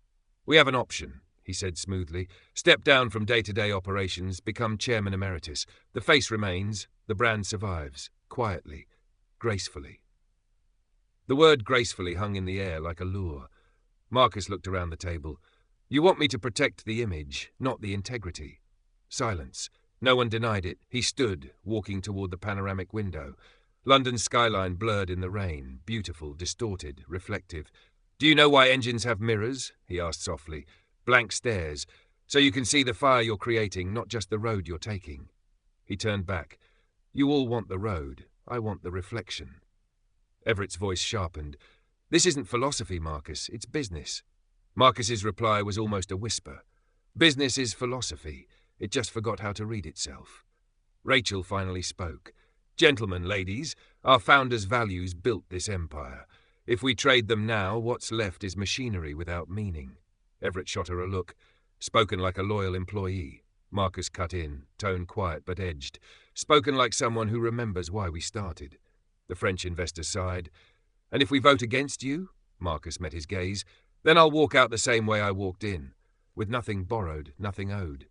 We have an option, he said smoothly. Step down from day-to-day operations, become chairman emeritus. The face remains, the brand survives, quietly, gracefully. The word gracefully hung in the air like a lure. Marcus looked around the table. You want me to protect the image, not the integrity. Silence. No one denied it. He stood, walking toward the panoramic window. London's skyline blurred in the rain, beautiful, distorted, reflective. Do you know why engines have mirrors? He asked softly. Blank stares. So you can see the fire you're creating, not just the road you're taking. He turned back. You all want the road. I want the reflection. Everett's voice sharpened. This isn't philosophy, Marcus. It's business. Marcus's reply was almost a whisper. Business is philosophy. It just forgot how to read itself. Rachel finally spoke. Gentlemen, ladies, our founders' values built this empire. If we trade them now, what's left is machinery without meaning. Everett shot her a look. Spoken like a loyal employee. Marcus cut in, tone quiet but edged. Spoken like someone who remembers why we started. The French investor sighed. And if we vote against you, Marcus met his gaze, then I'll walk out the same way I walked in, with nothing borrowed, nothing owed.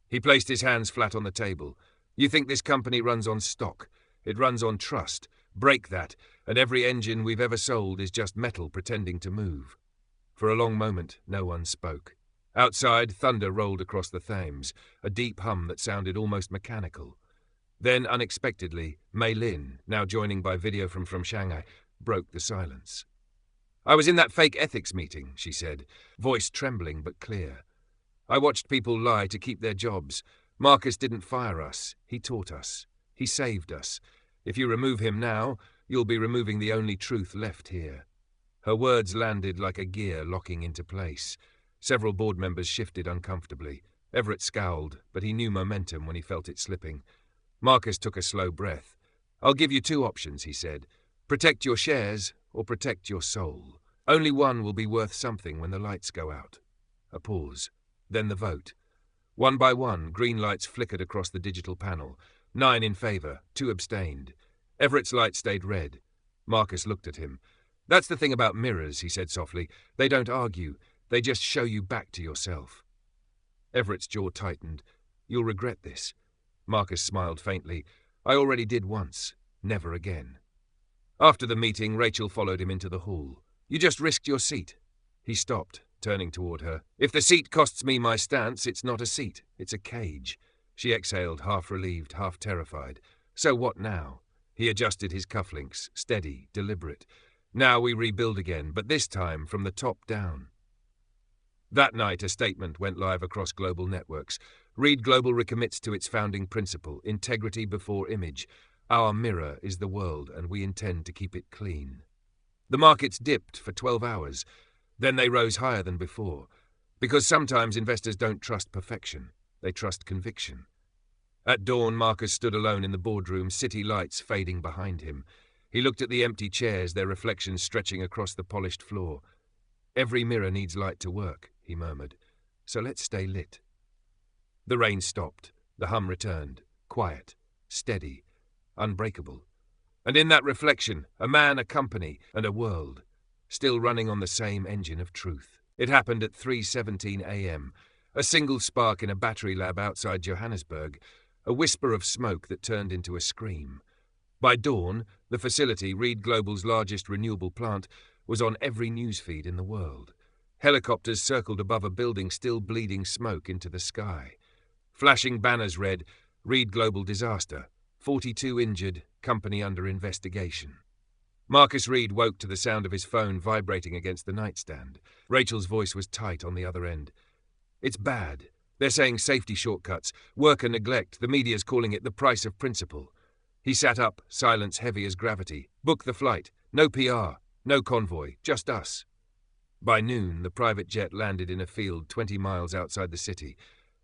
He placed his hands flat on the table. You think this company runs on stock. It runs on trust. Break that, and every engine we've ever sold is just metal pretending to move. For a long moment, no one spoke. Outside, thunder rolled across the Thames, a deep hum that sounded almost mechanical. Then, unexpectedly, Mei Lin, now joining by video from Shanghai, broke the silence. I was in that fake ethics meeting, she said, voice trembling but clear. I watched people lie to keep their jobs. Marcus didn't fire us. He taught us. He saved us. If you remove him now, you'll be removing the only truth left here. Her words landed like a gear locking into place. Several board members shifted uncomfortably. Everett scowled, but he knew momentum when he felt it slipping. Marcus took a slow breath. I'll give you two options, he said. Protect your shares or protect your soul. Only one will be worth something when the lights go out. A pause. Then the vote. One by one, green lights flickered across the digital panel. 9 in favour, 2 abstained. Everett's light stayed red. Marcus looked at him. That's the thing about mirrors, he said softly. They don't argue. They just show you back to yourself. Everett's jaw tightened. You'll regret this. Marcus smiled faintly. I already did once. Never again. After the meeting, Rachel followed him into the hall. You just risked your seat. He stopped, turning toward her. If the seat costs me my stance, it's not a seat. It's a cage. She exhaled, half relieved, half terrified. So what now? He adjusted his cufflinks, steady, deliberate. Now we rebuild again, but this time from the top down. That night, a statement went live across global networks. Reed Global recommits to its founding principle, integrity before image. Our mirror is the world, and we intend to keep it clean. The markets dipped for 12 hours. Then they rose higher than before. Because sometimes investors don't trust perfection. They trust conviction. At dawn, Marcus stood alone in the boardroom, city lights fading behind him. He looked at the empty chairs, their reflections stretching across the polished floor. Every mirror needs light to work, he murmured. So let's stay lit. The rain stopped. The hum returned. Quiet. Steady. Unbreakable. And in that reflection, a man, a company, and a world, still running on the same engine of truth. It happened at 3:17 a.m., a single spark in a battery lab outside Johannesburg, a whisper of smoke that turned into a scream. By dawn, the facility, Reed Global's largest renewable plant, was on every newsfeed in the world. Helicopters circled above a building still bleeding smoke into the sky. Flashing banners read, Reed Global disaster, 42 injured, company under investigation. Marcus Reed woke to the sound of his phone vibrating against the nightstand. Rachel's voice was tight on the other end. It's bad. They're saying safety shortcuts, worker neglect, the media's calling it the price of principle. He sat up, silence heavy as gravity. Book the flight. No PR. No convoy. Just us. By noon, the private jet landed in a field 20 miles outside the city.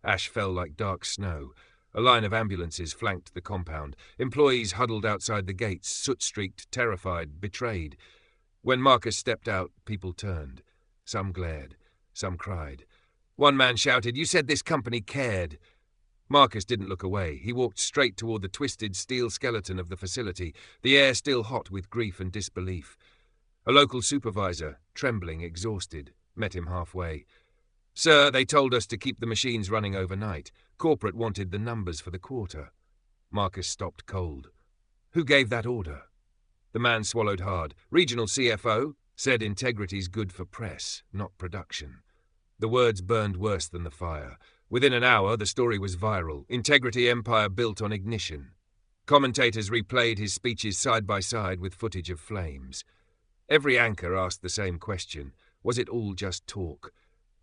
Ash fell like dark snow. A line of ambulances flanked the compound. Employees huddled outside the gates, soot-streaked, terrified, betrayed. When Marcus stepped out, people turned. Some glared. Some cried. One man shouted, "You said this company cared." Marcus didn't look away. He walked straight toward the twisted steel skeleton of the facility, the air still hot with grief and disbelief. A local supervisor, trembling, exhausted, met him halfway. "Sir, they told us to keep the machines running overnight. Corporate wanted the numbers for the quarter." Marcus stopped cold. "Who gave that order?" The man swallowed hard. "Regional CFO said integrity's good for press, not production." The words burned worse than the fire. Within an hour, the story was viral. Integrity empire built on ignition. Commentators replayed his speeches side by side with footage of flames. Every anchor asked the same question. Was it all just talk?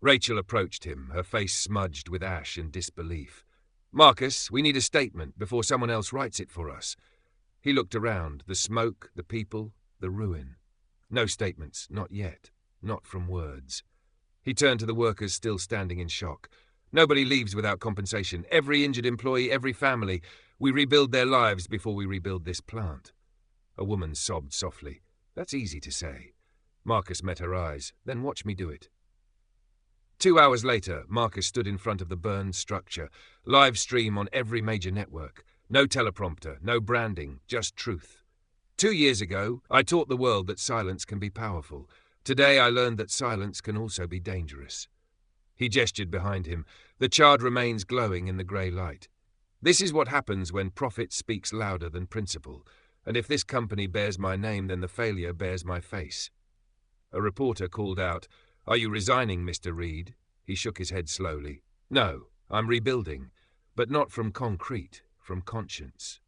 Rachel approached him, her face smudged with ash and disbelief. "Marcus, we need a statement before someone else writes it for us." He looked around, the smoke, the people, the ruin. No statements, not yet, not from words. He turned to the workers still standing in shock. "Nobody leaves without compensation. Every injured employee, every family. We rebuild their lives before we rebuild this plant." A woman sobbed softly. "That's easy to say." Marcus met her eyes. "Then watch me do it." 2 hours later, Marcus stood in front of the burned structure, live stream on every major network. No teleprompter, no branding, just truth. 2 years ago, I taught the world that silence can be powerful. Today I learned that silence can also be dangerous. He gestured behind him. The charred remains glowing in the grey light. "This is what happens when profit speaks louder than principle. And if this company bears my name, then the failure bears my face." A reporter called out, "Are you resigning, Mr. Reed?" He shook his head slowly. "No, I'm rebuilding, but not from concrete, from conscience."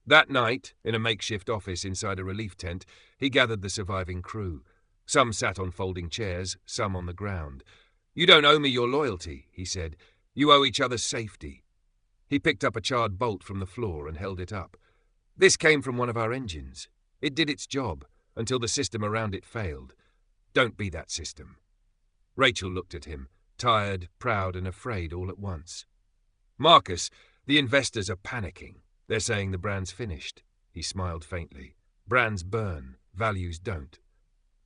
That night, in a makeshift office inside a relief tent, he gathered the surviving crew. Some sat on folding chairs, some on the ground. "You don't owe me your loyalty," he said. "You owe each other safety." He picked up a charred bolt from the floor and held it up. "This came from one of our engines. It did its job, until the system around it failed. Don't be that system." Rachel looked at him, tired, proud, and afraid all at once. "Marcus, the investors are panicking. They're saying the brand's finished." He smiled faintly. "Brands burn, values don't."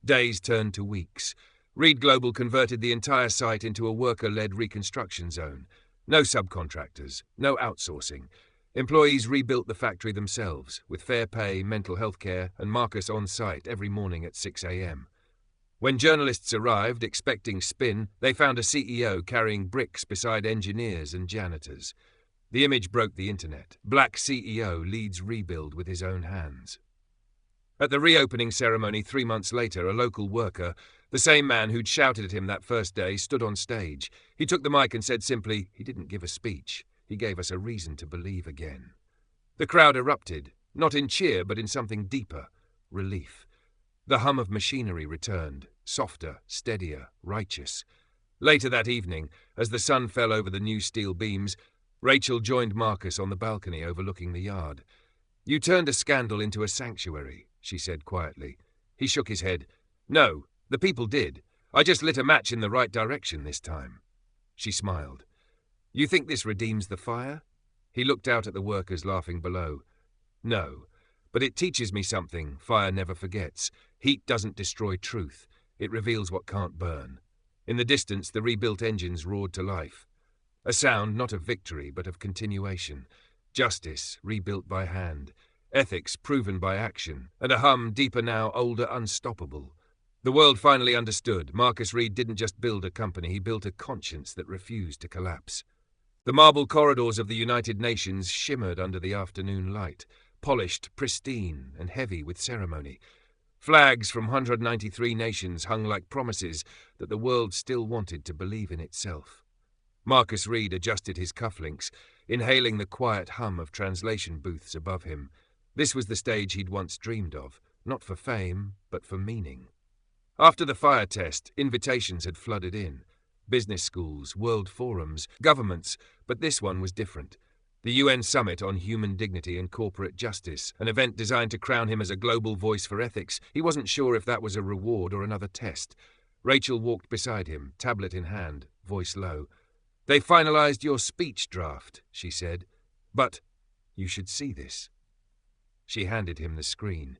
Days turned to weeks. Reed Global converted the entire site into a worker-led reconstruction zone. No subcontractors, no outsourcing. Employees rebuilt the factory themselves, with fair pay, mental health care, and Marcus on site every morning at 6 a.m. When journalists arrived, expecting spin, they found a CEO carrying bricks beside engineers and janitors. The image broke the internet. Black CEO leads rebuild with his own hands. At the reopening ceremony 3 months later, a local worker, the same man who'd shouted at him that first day, stood on stage. He took the mic and said simply, "He didn't give a speech. He gave us a reason to believe again." The crowd erupted, not in cheer but in something deeper, relief. The hum of machinery returned, softer, steadier, righteous. Later that evening, as the sun fell over the new steel beams, Rachel joined Marcus on the balcony overlooking the yard. "You turned a scandal into a sanctuary," she said quietly. He shook his head. "No, the people did. I just lit a match in the right direction this time." She smiled. "You think this redeems the fire?" He looked out at the workers laughing below. "No, but it teaches me something fire never forgets. Heat doesn't destroy truth. It reveals what can't burn." In the distance, the rebuilt engines roared to life. A sound not of victory, but of continuation. Justice rebuilt by hand. Ethics proven by action. And a hum deeper now, older, unstoppable. The world finally understood. Marcus Reed didn't just build a company, he built a conscience that refused to collapse. The marble corridors of the United Nations shimmered under the afternoon light, polished, pristine, and heavy with ceremony. Flags from 193 nations hung like promises that the world still wanted to believe in itself. Marcus Reed adjusted his cufflinks, inhaling the quiet hum of translation booths above him. This was the stage he'd once dreamed of, not for fame, but for meaning. After the fire test, invitations had flooded in. Business schools, world forums, governments, but this one was different. The UN Summit on Human Dignity and Corporate Justice, an event designed to crown him as a global voice for ethics. He wasn't sure if that was a reward or another test. Rachel walked beside him, tablet in hand, voice low. "They finalized your speech draft," she said. "But you should see this." She handed him the screen.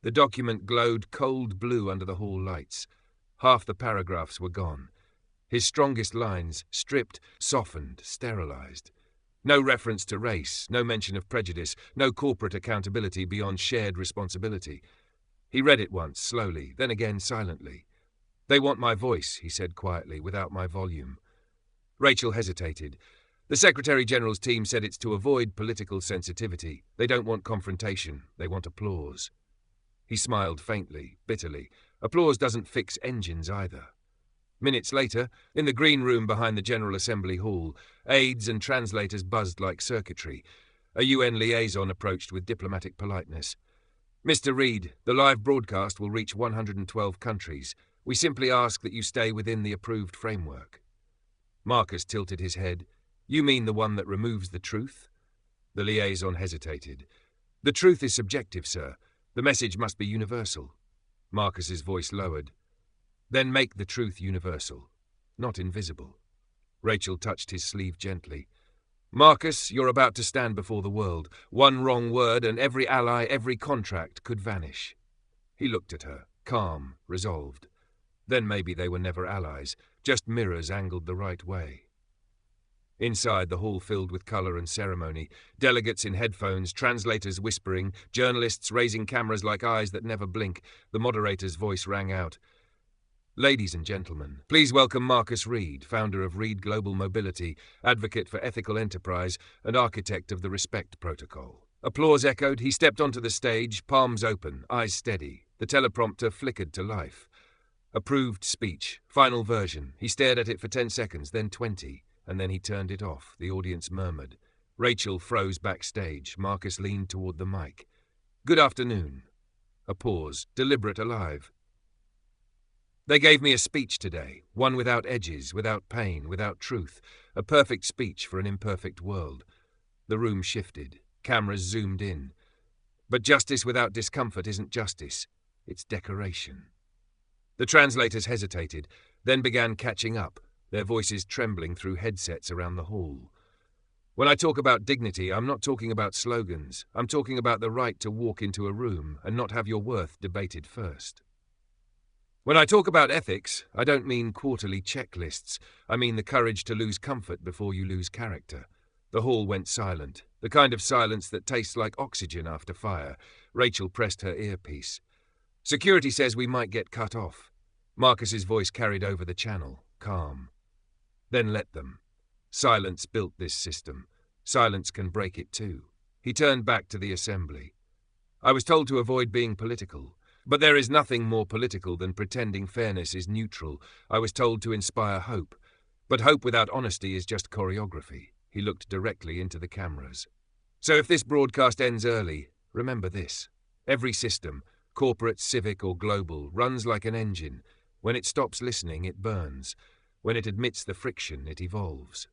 The document glowed cold blue under the hall lights. Half the paragraphs were gone. His strongest lines, stripped, softened, sterilized. No reference to race, no mention of prejudice, no corporate accountability beyond shared responsibility. He read it once, slowly, then again silently. "They want my voice," he said quietly, "without my volume." Rachel hesitated. The Secretary-General's team said it's to avoid political sensitivity. They don't want confrontation, they want applause. He smiled faintly, bitterly. Applause doesn't fix engines either. Minutes later, in the green room behind the General Assembly Hall, aides and translators buzzed like circuitry. A UN liaison approached with diplomatic politeness. "Mr. Reid, the live broadcast will reach 112 countries. We simply ask that you stay within the approved framework." Marcus tilted his head. "You mean the one that removes the truth?" The liaison hesitated. "The truth is subjective, sir. The message must be universal." Marcus's voice lowered. "Then make the truth universal, not invisible." Rachel touched his sleeve gently. "Marcus, you're about to stand before the world. One wrong word and every ally, every contract could vanish." He looked at her, calm, resolved. Then maybe they were never allies, just mirrors angled the right way. Inside, the hall filled with colour and ceremony, delegates in headphones, translators whispering, journalists raising cameras like eyes that never blink. The moderator's voice rang out. "Ladies and gentlemen, please welcome Marcus Reid, founder of Reid Global Mobility, advocate for ethical enterprise, and architect of the Respect Protocol." Applause echoed. He stepped onto the stage, palms open, eyes steady. The teleprompter flickered to life. Approved speech, final version. He stared at it for 10 seconds, then 20, and then he turned it off. The audience murmured. Rachel froze backstage. Marcus leaned toward the mic. "Good afternoon." A pause, deliberate, alive. "They gave me a speech today, one without edges, without pain, without truth, a perfect speech for an imperfect world." The room shifted. Cameras zoomed in. "But justice without discomfort isn't justice. It's decoration." The translators hesitated, then began catching up, their voices trembling through headsets around the hall. "When I talk about dignity, I'm not talking about slogans. I'm talking about the right to walk into a room and not have your worth debated first. When I talk about ethics, I don't mean quarterly checklists. I mean the courage to lose comfort before you lose character." The hall went silent, the kind of silence that tastes like oxygen after fire. Rachel pressed her earpiece. "Security says we might get cut off." Marcus's voice carried over the channel, calm. "Then let them. Silence built this system. Silence can break it too." He turned back to the assembly. "I was told to avoid being political. But there is nothing more political than pretending fairness is neutral. I was told to inspire hope. But hope without honesty is just choreography." He looked directly into the cameras. "So if this broadcast ends early, remember this. Every system, corporate, civic, or global, runs like an engine. When it stops listening, it burns. When it admits the friction, it evolves."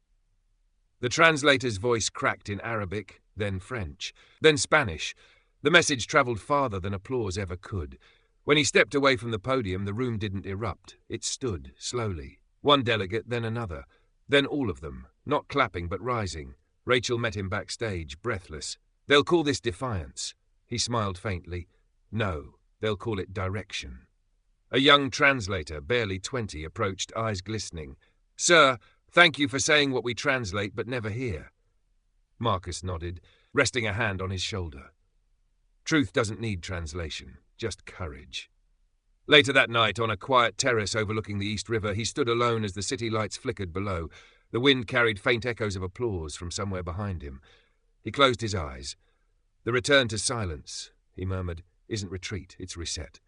The translator's voice cracked in Arabic, then French, then Spanish. The message travelled farther than applause ever could. When he stepped away from the podium, the room didn't erupt. It stood, slowly. One delegate, then another. Then all of them, not clapping but rising. Rachel met him backstage, breathless. "They'll call this defiance." He smiled faintly. "No, they'll call it direction." A young translator, barely 20, approached, eyes glistening. "Sir, thank you for saying what we translate but never hear." Marcus nodded, resting a hand on his shoulder. Truth doesn't need translation, just courage. Later that night, on a quiet terrace overlooking the East River, he stood alone as the city lights flickered below. The wind carried faint echoes of applause from somewhere behind him. He closed his eyes. "The return to silence," he murmured, "isn't retreat, it's reset."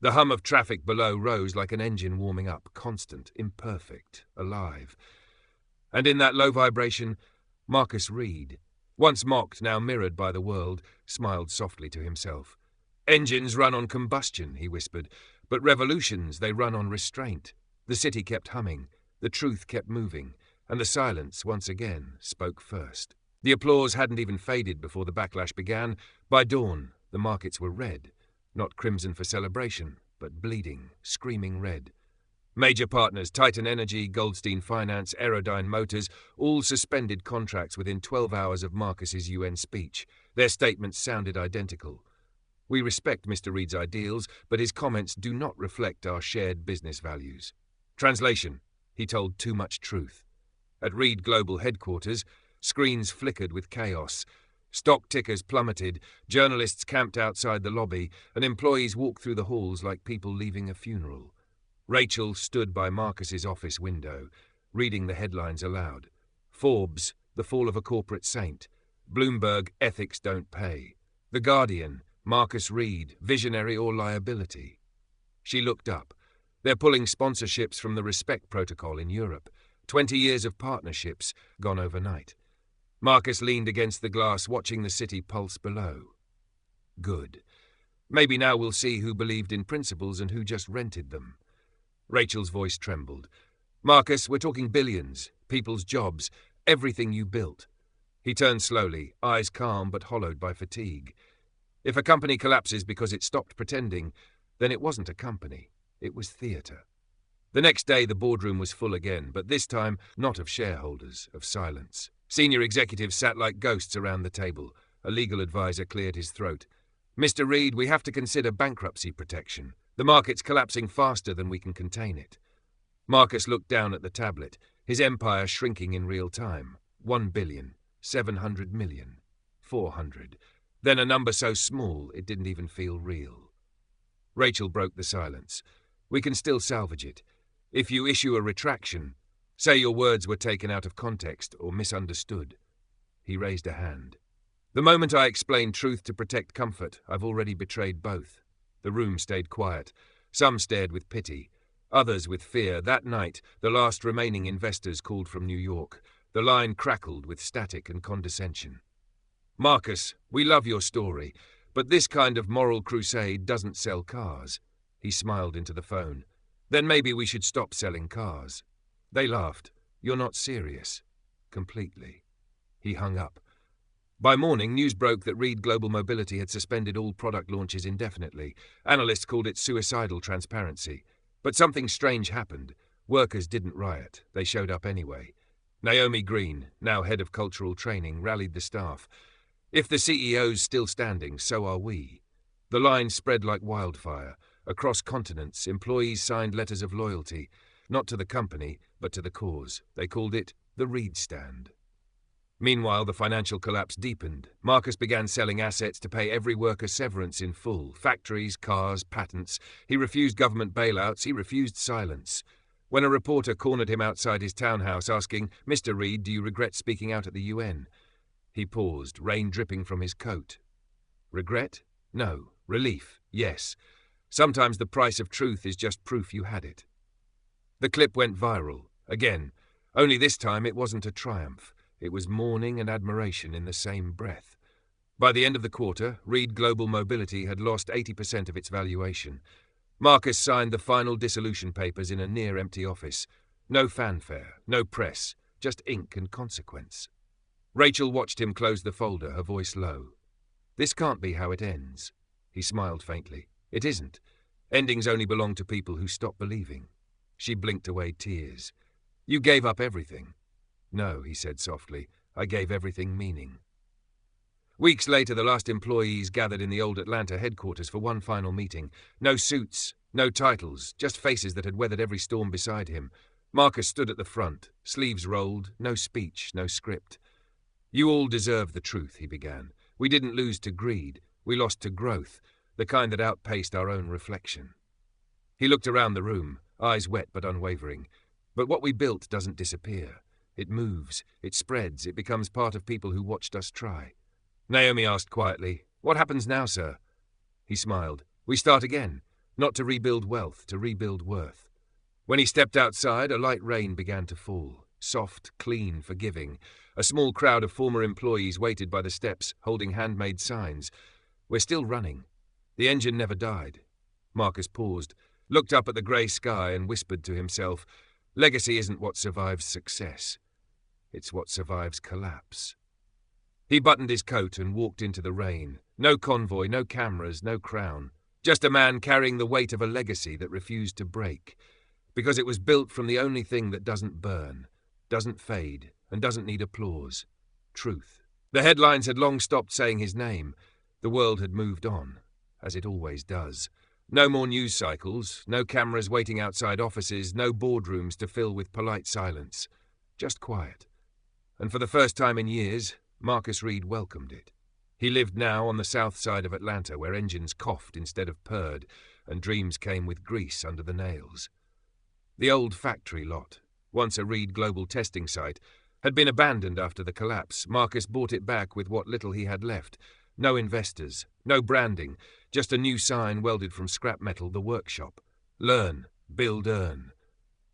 The hum of traffic below rose like an engine warming up, constant, imperfect, alive. And in that low vibration, Marcus Reid, once mocked, now mirrored by the world, smiled softly to himself. Engines run on combustion, he whispered, but revolutions, they run on restraint. The city kept humming, the truth kept moving, and the silence, once again, spoke first. The applause hadn't even faded before the backlash began. By dawn, the markets were red, not crimson for celebration, but bleeding, screaming red. Major partners, Titan Energy, Goldstein Finance, Aerodyne Motors, all suspended contracts within 12 hours of Marcus's UN speech. Their statements sounded identical. We respect Mr. Reed's ideals, but his comments do not reflect our shared business values. Translation: he told too much truth. At Reed Global headquarters, screens flickered with chaos. Stock tickers plummeted, journalists camped outside the lobby, and employees walked through the halls like people leaving a funeral. Rachel stood by Marcus's office window, reading the headlines aloud. Forbes, the fall of a corporate saint. Bloomberg, ethics don't pay. The Guardian, Marcus Reed, visionary or liability. She looked up. They're pulling sponsorships from the Respect Protocol in Europe. 20 years of partnerships, gone overnight. Marcus leaned against the glass, watching the city pulse below. Good. Maybe now we'll see who believed in principles and who just rented them. Rachel's voice trembled. Marcus, we're talking billions, people's jobs, everything you built. He turned slowly, eyes calm but hollowed by fatigue. If a company collapses because it stopped pretending, then it wasn't a company. It was theatre. The next day the boardroom was full again, but this time not of shareholders, of silence. Senior executives sat like ghosts around the table. A legal advisor cleared his throat. Mr. Reed, we have to consider bankruptcy protection. The market's collapsing faster than we can contain it. Marcus looked down at the tablet, his empire shrinking in real time. 1 billion, 700 million, 400. Then a number so small it didn't even feel real. Rachel broke the silence. We can still salvage it. If you issue a retraction, say your words were taken out of context or misunderstood. He raised a hand. The moment I explain truth to protect comfort, I've already betrayed both. The room stayed quiet. Some stared with pity, others with fear. That night, the last remaining investors called from New York. The line crackled with static and condescension. Marcus, we love your story, but this kind of moral crusade doesn't sell cars. He smiled into the phone. Then maybe we should stop selling cars. They laughed. You're not serious. Completely. He hung up. By morning, news broke that Reed Global Mobility had suspended all product launches indefinitely. Analysts called it suicidal transparency. But something strange happened. Workers didn't riot. They showed up anyway. Naomi Green, now head of cultural training, rallied the staff. If the CEO's still standing, so are we. The line spread like wildfire. Across continents, employees signed letters of loyalty, not to the company, but to the cause. They called it the Reed Stand. Meanwhile, the financial collapse deepened. Marcus began selling assets to pay every worker severance in full. Factories, cars, patents. He refused government bailouts. He refused silence. When a reporter cornered him outside his townhouse asking, Mr. Reed, do you regret speaking out at the UN? He paused, rain dripping from his coat. Regret? No. Relief? Yes. Sometimes the price of truth is just proof you had it. The clip went viral. Again. Only this time it wasn't a triumph. It was mourning and admiration in the same breath. By the end of the quarter, Reed Global Mobility had lost 80% of its valuation. Marcus signed the final dissolution papers in a near-empty office. No fanfare, no press, just ink and consequence. Rachel watched him close the folder, her voice low. This can't be how it ends. He smiled faintly. It isn't. Endings only belong to people who stop believing. She blinked away tears. You gave up everything. No, he said softly. I gave everything meaning. Weeks later, the last employees gathered in the old Atlanta headquarters for one final meeting. No suits, no titles, just faces that had weathered every storm beside him. Marcus stood at the front, sleeves rolled, no speech, no script. You all deserve the truth, he began. We didn't lose to greed. We lost to growth, the kind that outpaced our own reflection. He looked around the room, eyes wet but unwavering. But what we built doesn't disappear. It moves, it spreads, it becomes part of people who watched us try. Naomi asked quietly, What happens now, sir? He smiled. We start again, not to rebuild wealth, to rebuild worth. When he stepped outside, a light rain began to fall, soft, clean, forgiving. A small crowd of former employees waited by the steps, holding handmade signs. We're still running. The engine never died. Marcus paused, looked up at the grey sky and whispered to himself, legacy isn't what survives success. It's what survives collapse. He buttoned his coat and walked into the rain. No convoy, no cameras, no crown. Just a man carrying the weight of a legacy that refused to break, because it was built from the only thing that doesn't burn, doesn't fade, and doesn't need applause. Truth. The headlines had long stopped saying his name. The world had moved on, as it always does. No more news cycles, no cameras waiting outside offices, no boardrooms to fill with polite silence. Just quiet. And for the first time in years, Marcus Reed welcomed it. He lived now on the south side of Atlanta, where engines coughed instead of purred, and dreams came with grease under the nails. The old factory lot, once a Reed global testing site, had been abandoned after the collapse. Marcus bought it back with what little he had left. No investors, no branding, just a new sign welded from scrap metal, the workshop. Learn, build, earn.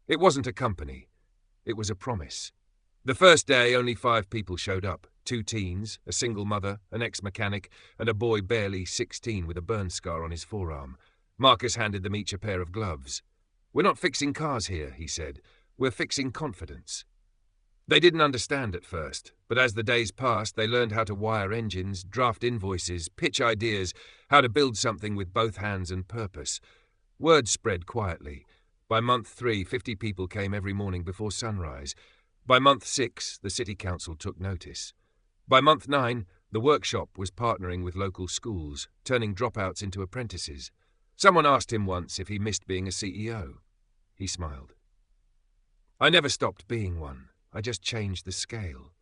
It wasn't a company. It was a promise. The first day, only 5 people showed up. 2 teens, a single mother, an ex-mechanic, and a boy barely 16 with a burn scar on his forearm. Marcus handed them each a pair of gloves. "We're not fixing cars here," he said. "We're fixing confidence." They didn't understand at first, but as the days passed, they learned how to wire engines, draft invoices, pitch ideas, how to build something with both hands and purpose. Word spread quietly. By month 3, 50 people came every morning before sunrise. By month 6, the city council took notice. By month 9, the workshop was partnering with local schools, turning dropouts into apprentices. Someone asked him once if he missed being a CEO. He smiled. "I never stopped being one. I just changed the scale."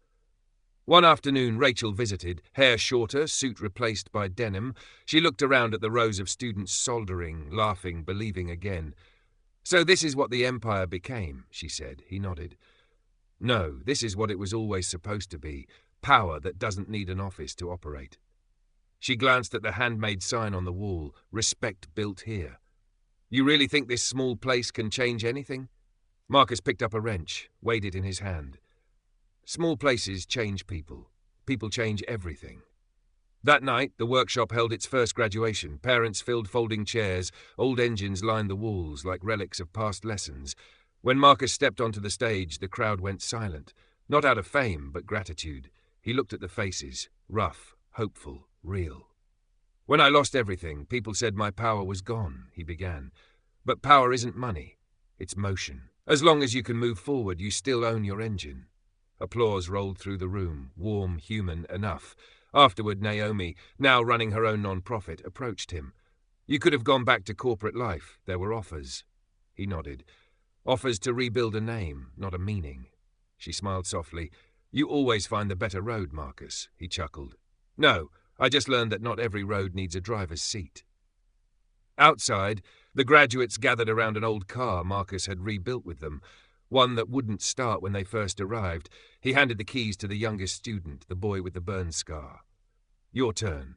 One afternoon, Rachel visited, hair shorter, suit replaced by denim. She looked around at the rows of students soldering, laughing, believing again. "So this is what the empire became," she said. He nodded. "No, this is what it was always supposed to be. Power that doesn't need an office to operate." She glanced at the handmade sign on the wall, "Respect built here." "You really think this small place can change anything?" Marcus picked up a wrench, weighed it in his hand. Small places change people. People change everything. That night, the workshop held its first graduation. Parents filled folding chairs. Old engines lined the walls like relics of past lessons. When Marcus stepped onto the stage, the crowd went silent. Not out of fame, but gratitude. He looked at the faces. Rough, hopeful, real. "When I lost everything, people said my power was gone," he began. "But power isn't money. It's motion. As long as you can move forward, you still own your engine." Applause rolled through the room, warm, human, enough. Afterward, Naomi, now running her own non-profit, approached him. "You could have gone back to corporate life. There were offers." He nodded. "Offers to rebuild a name, not a meaning." She smiled softly. "You always find the better road, Marcus," he chuckled. "No, I just learned that not every road needs a driver's seat." Outside, the graduates gathered around an old car Marcus had rebuilt with them, one that wouldn't start when they first arrived. He handed the keys to the youngest student, the boy with the burn scar. "Your turn."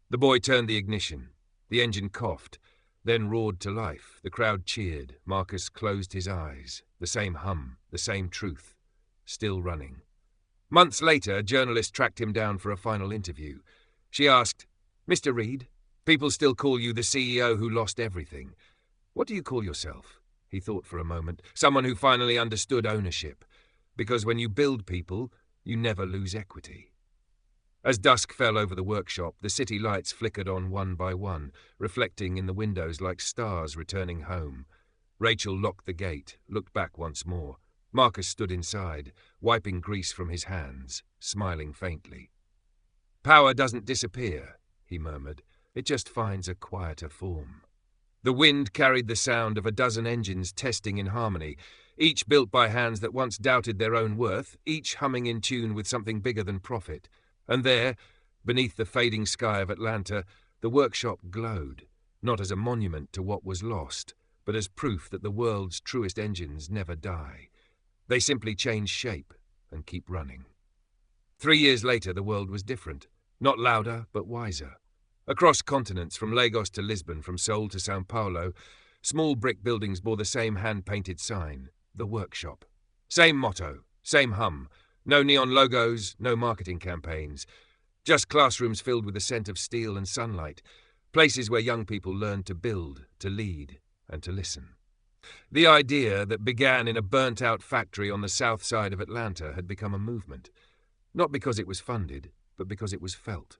The boy turned the ignition. The engine coughed, then roared to life. The crowd cheered. Marcus closed his eyes. The same hum, the same truth. Still running. Months later, a journalist tracked him down for a final interview. She asked, "Mr. Reed, people still call you the CEO who lost everything. What do you call yourself?" He thought for a moment. "Someone who finally understood ownership. Because when you build people, you never lose equity." As dusk fell over the workshop, the city lights flickered on one by one, reflecting in the windows like stars returning home. Rachel locked the gate, looked back once more. Marcus stood inside, wiping grease from his hands, smiling faintly. "Power doesn't disappear," he murmured. "It just finds a quieter form." The wind carried the sound of a dozen engines testing in harmony, each built by hands that once doubted their own worth, each humming in tune with something bigger than profit. And there, beneath the fading sky of Atlanta, the workshop glowed, not as a monument to what was lost, but as proof that the world's truest engines never die. They simply change shape and keep running. 3 years later, the world was different, not louder, but wiser. Across continents, from Lagos to Lisbon, from Seoul to Sao Paulo, small brick buildings bore the same hand-painted sign, the workshop. Same motto, same hum, no neon logos, no marketing campaigns, just classrooms filled with the scent of steel and sunlight. Places where young people learned to build, to lead, and to listen. The idea that began in a burnt-out factory on the south side of Atlanta had become a movement, not because it was funded, but because it was felt.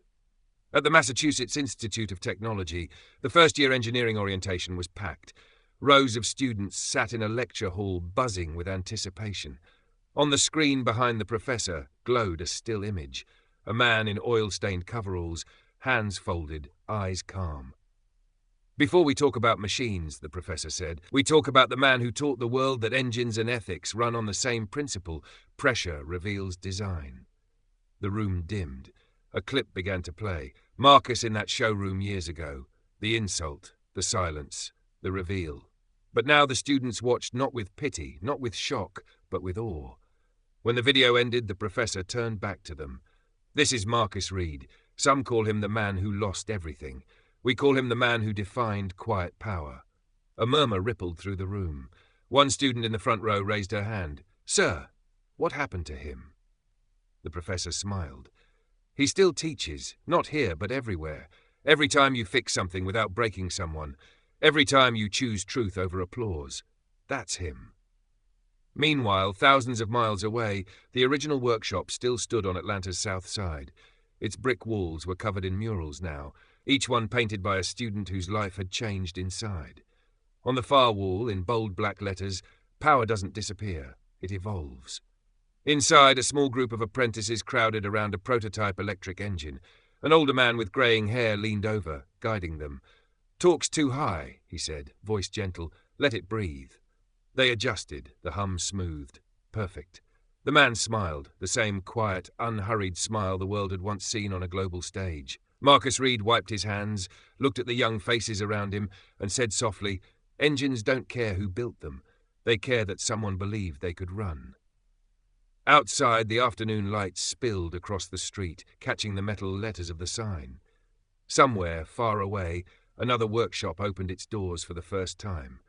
At the Massachusetts Institute of Technology, the first-year engineering orientation was packed. Rows of students sat in a lecture hall buzzing with anticipation. On the screen behind the professor glowed a still image, a man in oil-stained coveralls, hands folded, eyes calm. "Before we talk about machines," the professor said, "we talk about the man who taught the world that engines and ethics run on the same principle. Pressure reveals design." The room dimmed. A clip began to play. Marcus in that showroom years ago. The insult, the silence, the reveal. But now the students watched not with pity, not with shock, but with awe. When the video ended, the professor turned back to them. "This is Marcus Reed. Some call him the man who lost everything. We call him the man who defined quiet power." A murmur rippled through the room. One student in the front row raised her hand. "Sir, what happened to him?" The professor smiled. "He still teaches, not here but everywhere. Every time you fix something without breaking someone. Every time you choose truth over applause. That's him." Meanwhile, thousands of miles away, the original workshop still stood on Atlanta's south side. Its brick walls were covered in murals now, each one painted by a student whose life had changed inside. On the far wall, in bold black letters, "Power doesn't disappear, it evolves." Inside, a small group of apprentices crowded around a prototype electric engine. An older man with greying hair leaned over, guiding them. "Torque's too high," he said, voice gentle. "Let it breathe." They adjusted, the hum smoothed. Perfect. The man smiled, the same quiet, unhurried smile the world had once seen on a global stage. Marcus Reed wiped his hands, looked at the young faces around him, and said softly, "Engines don't care who built them. They care that someone believed they could run." Outside, the afternoon light spilled across the street, catching the metal letters of the sign. Somewhere, far away, another workshop opened its doors for the first time.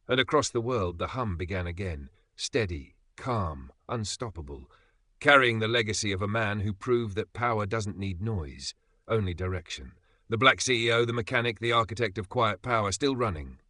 And across the world, the hum began again, steady, calm, unstoppable, carrying the legacy of a man who proved that power doesn't need noise, only direction. The black CEO, the mechanic, the architect of quiet power, still running,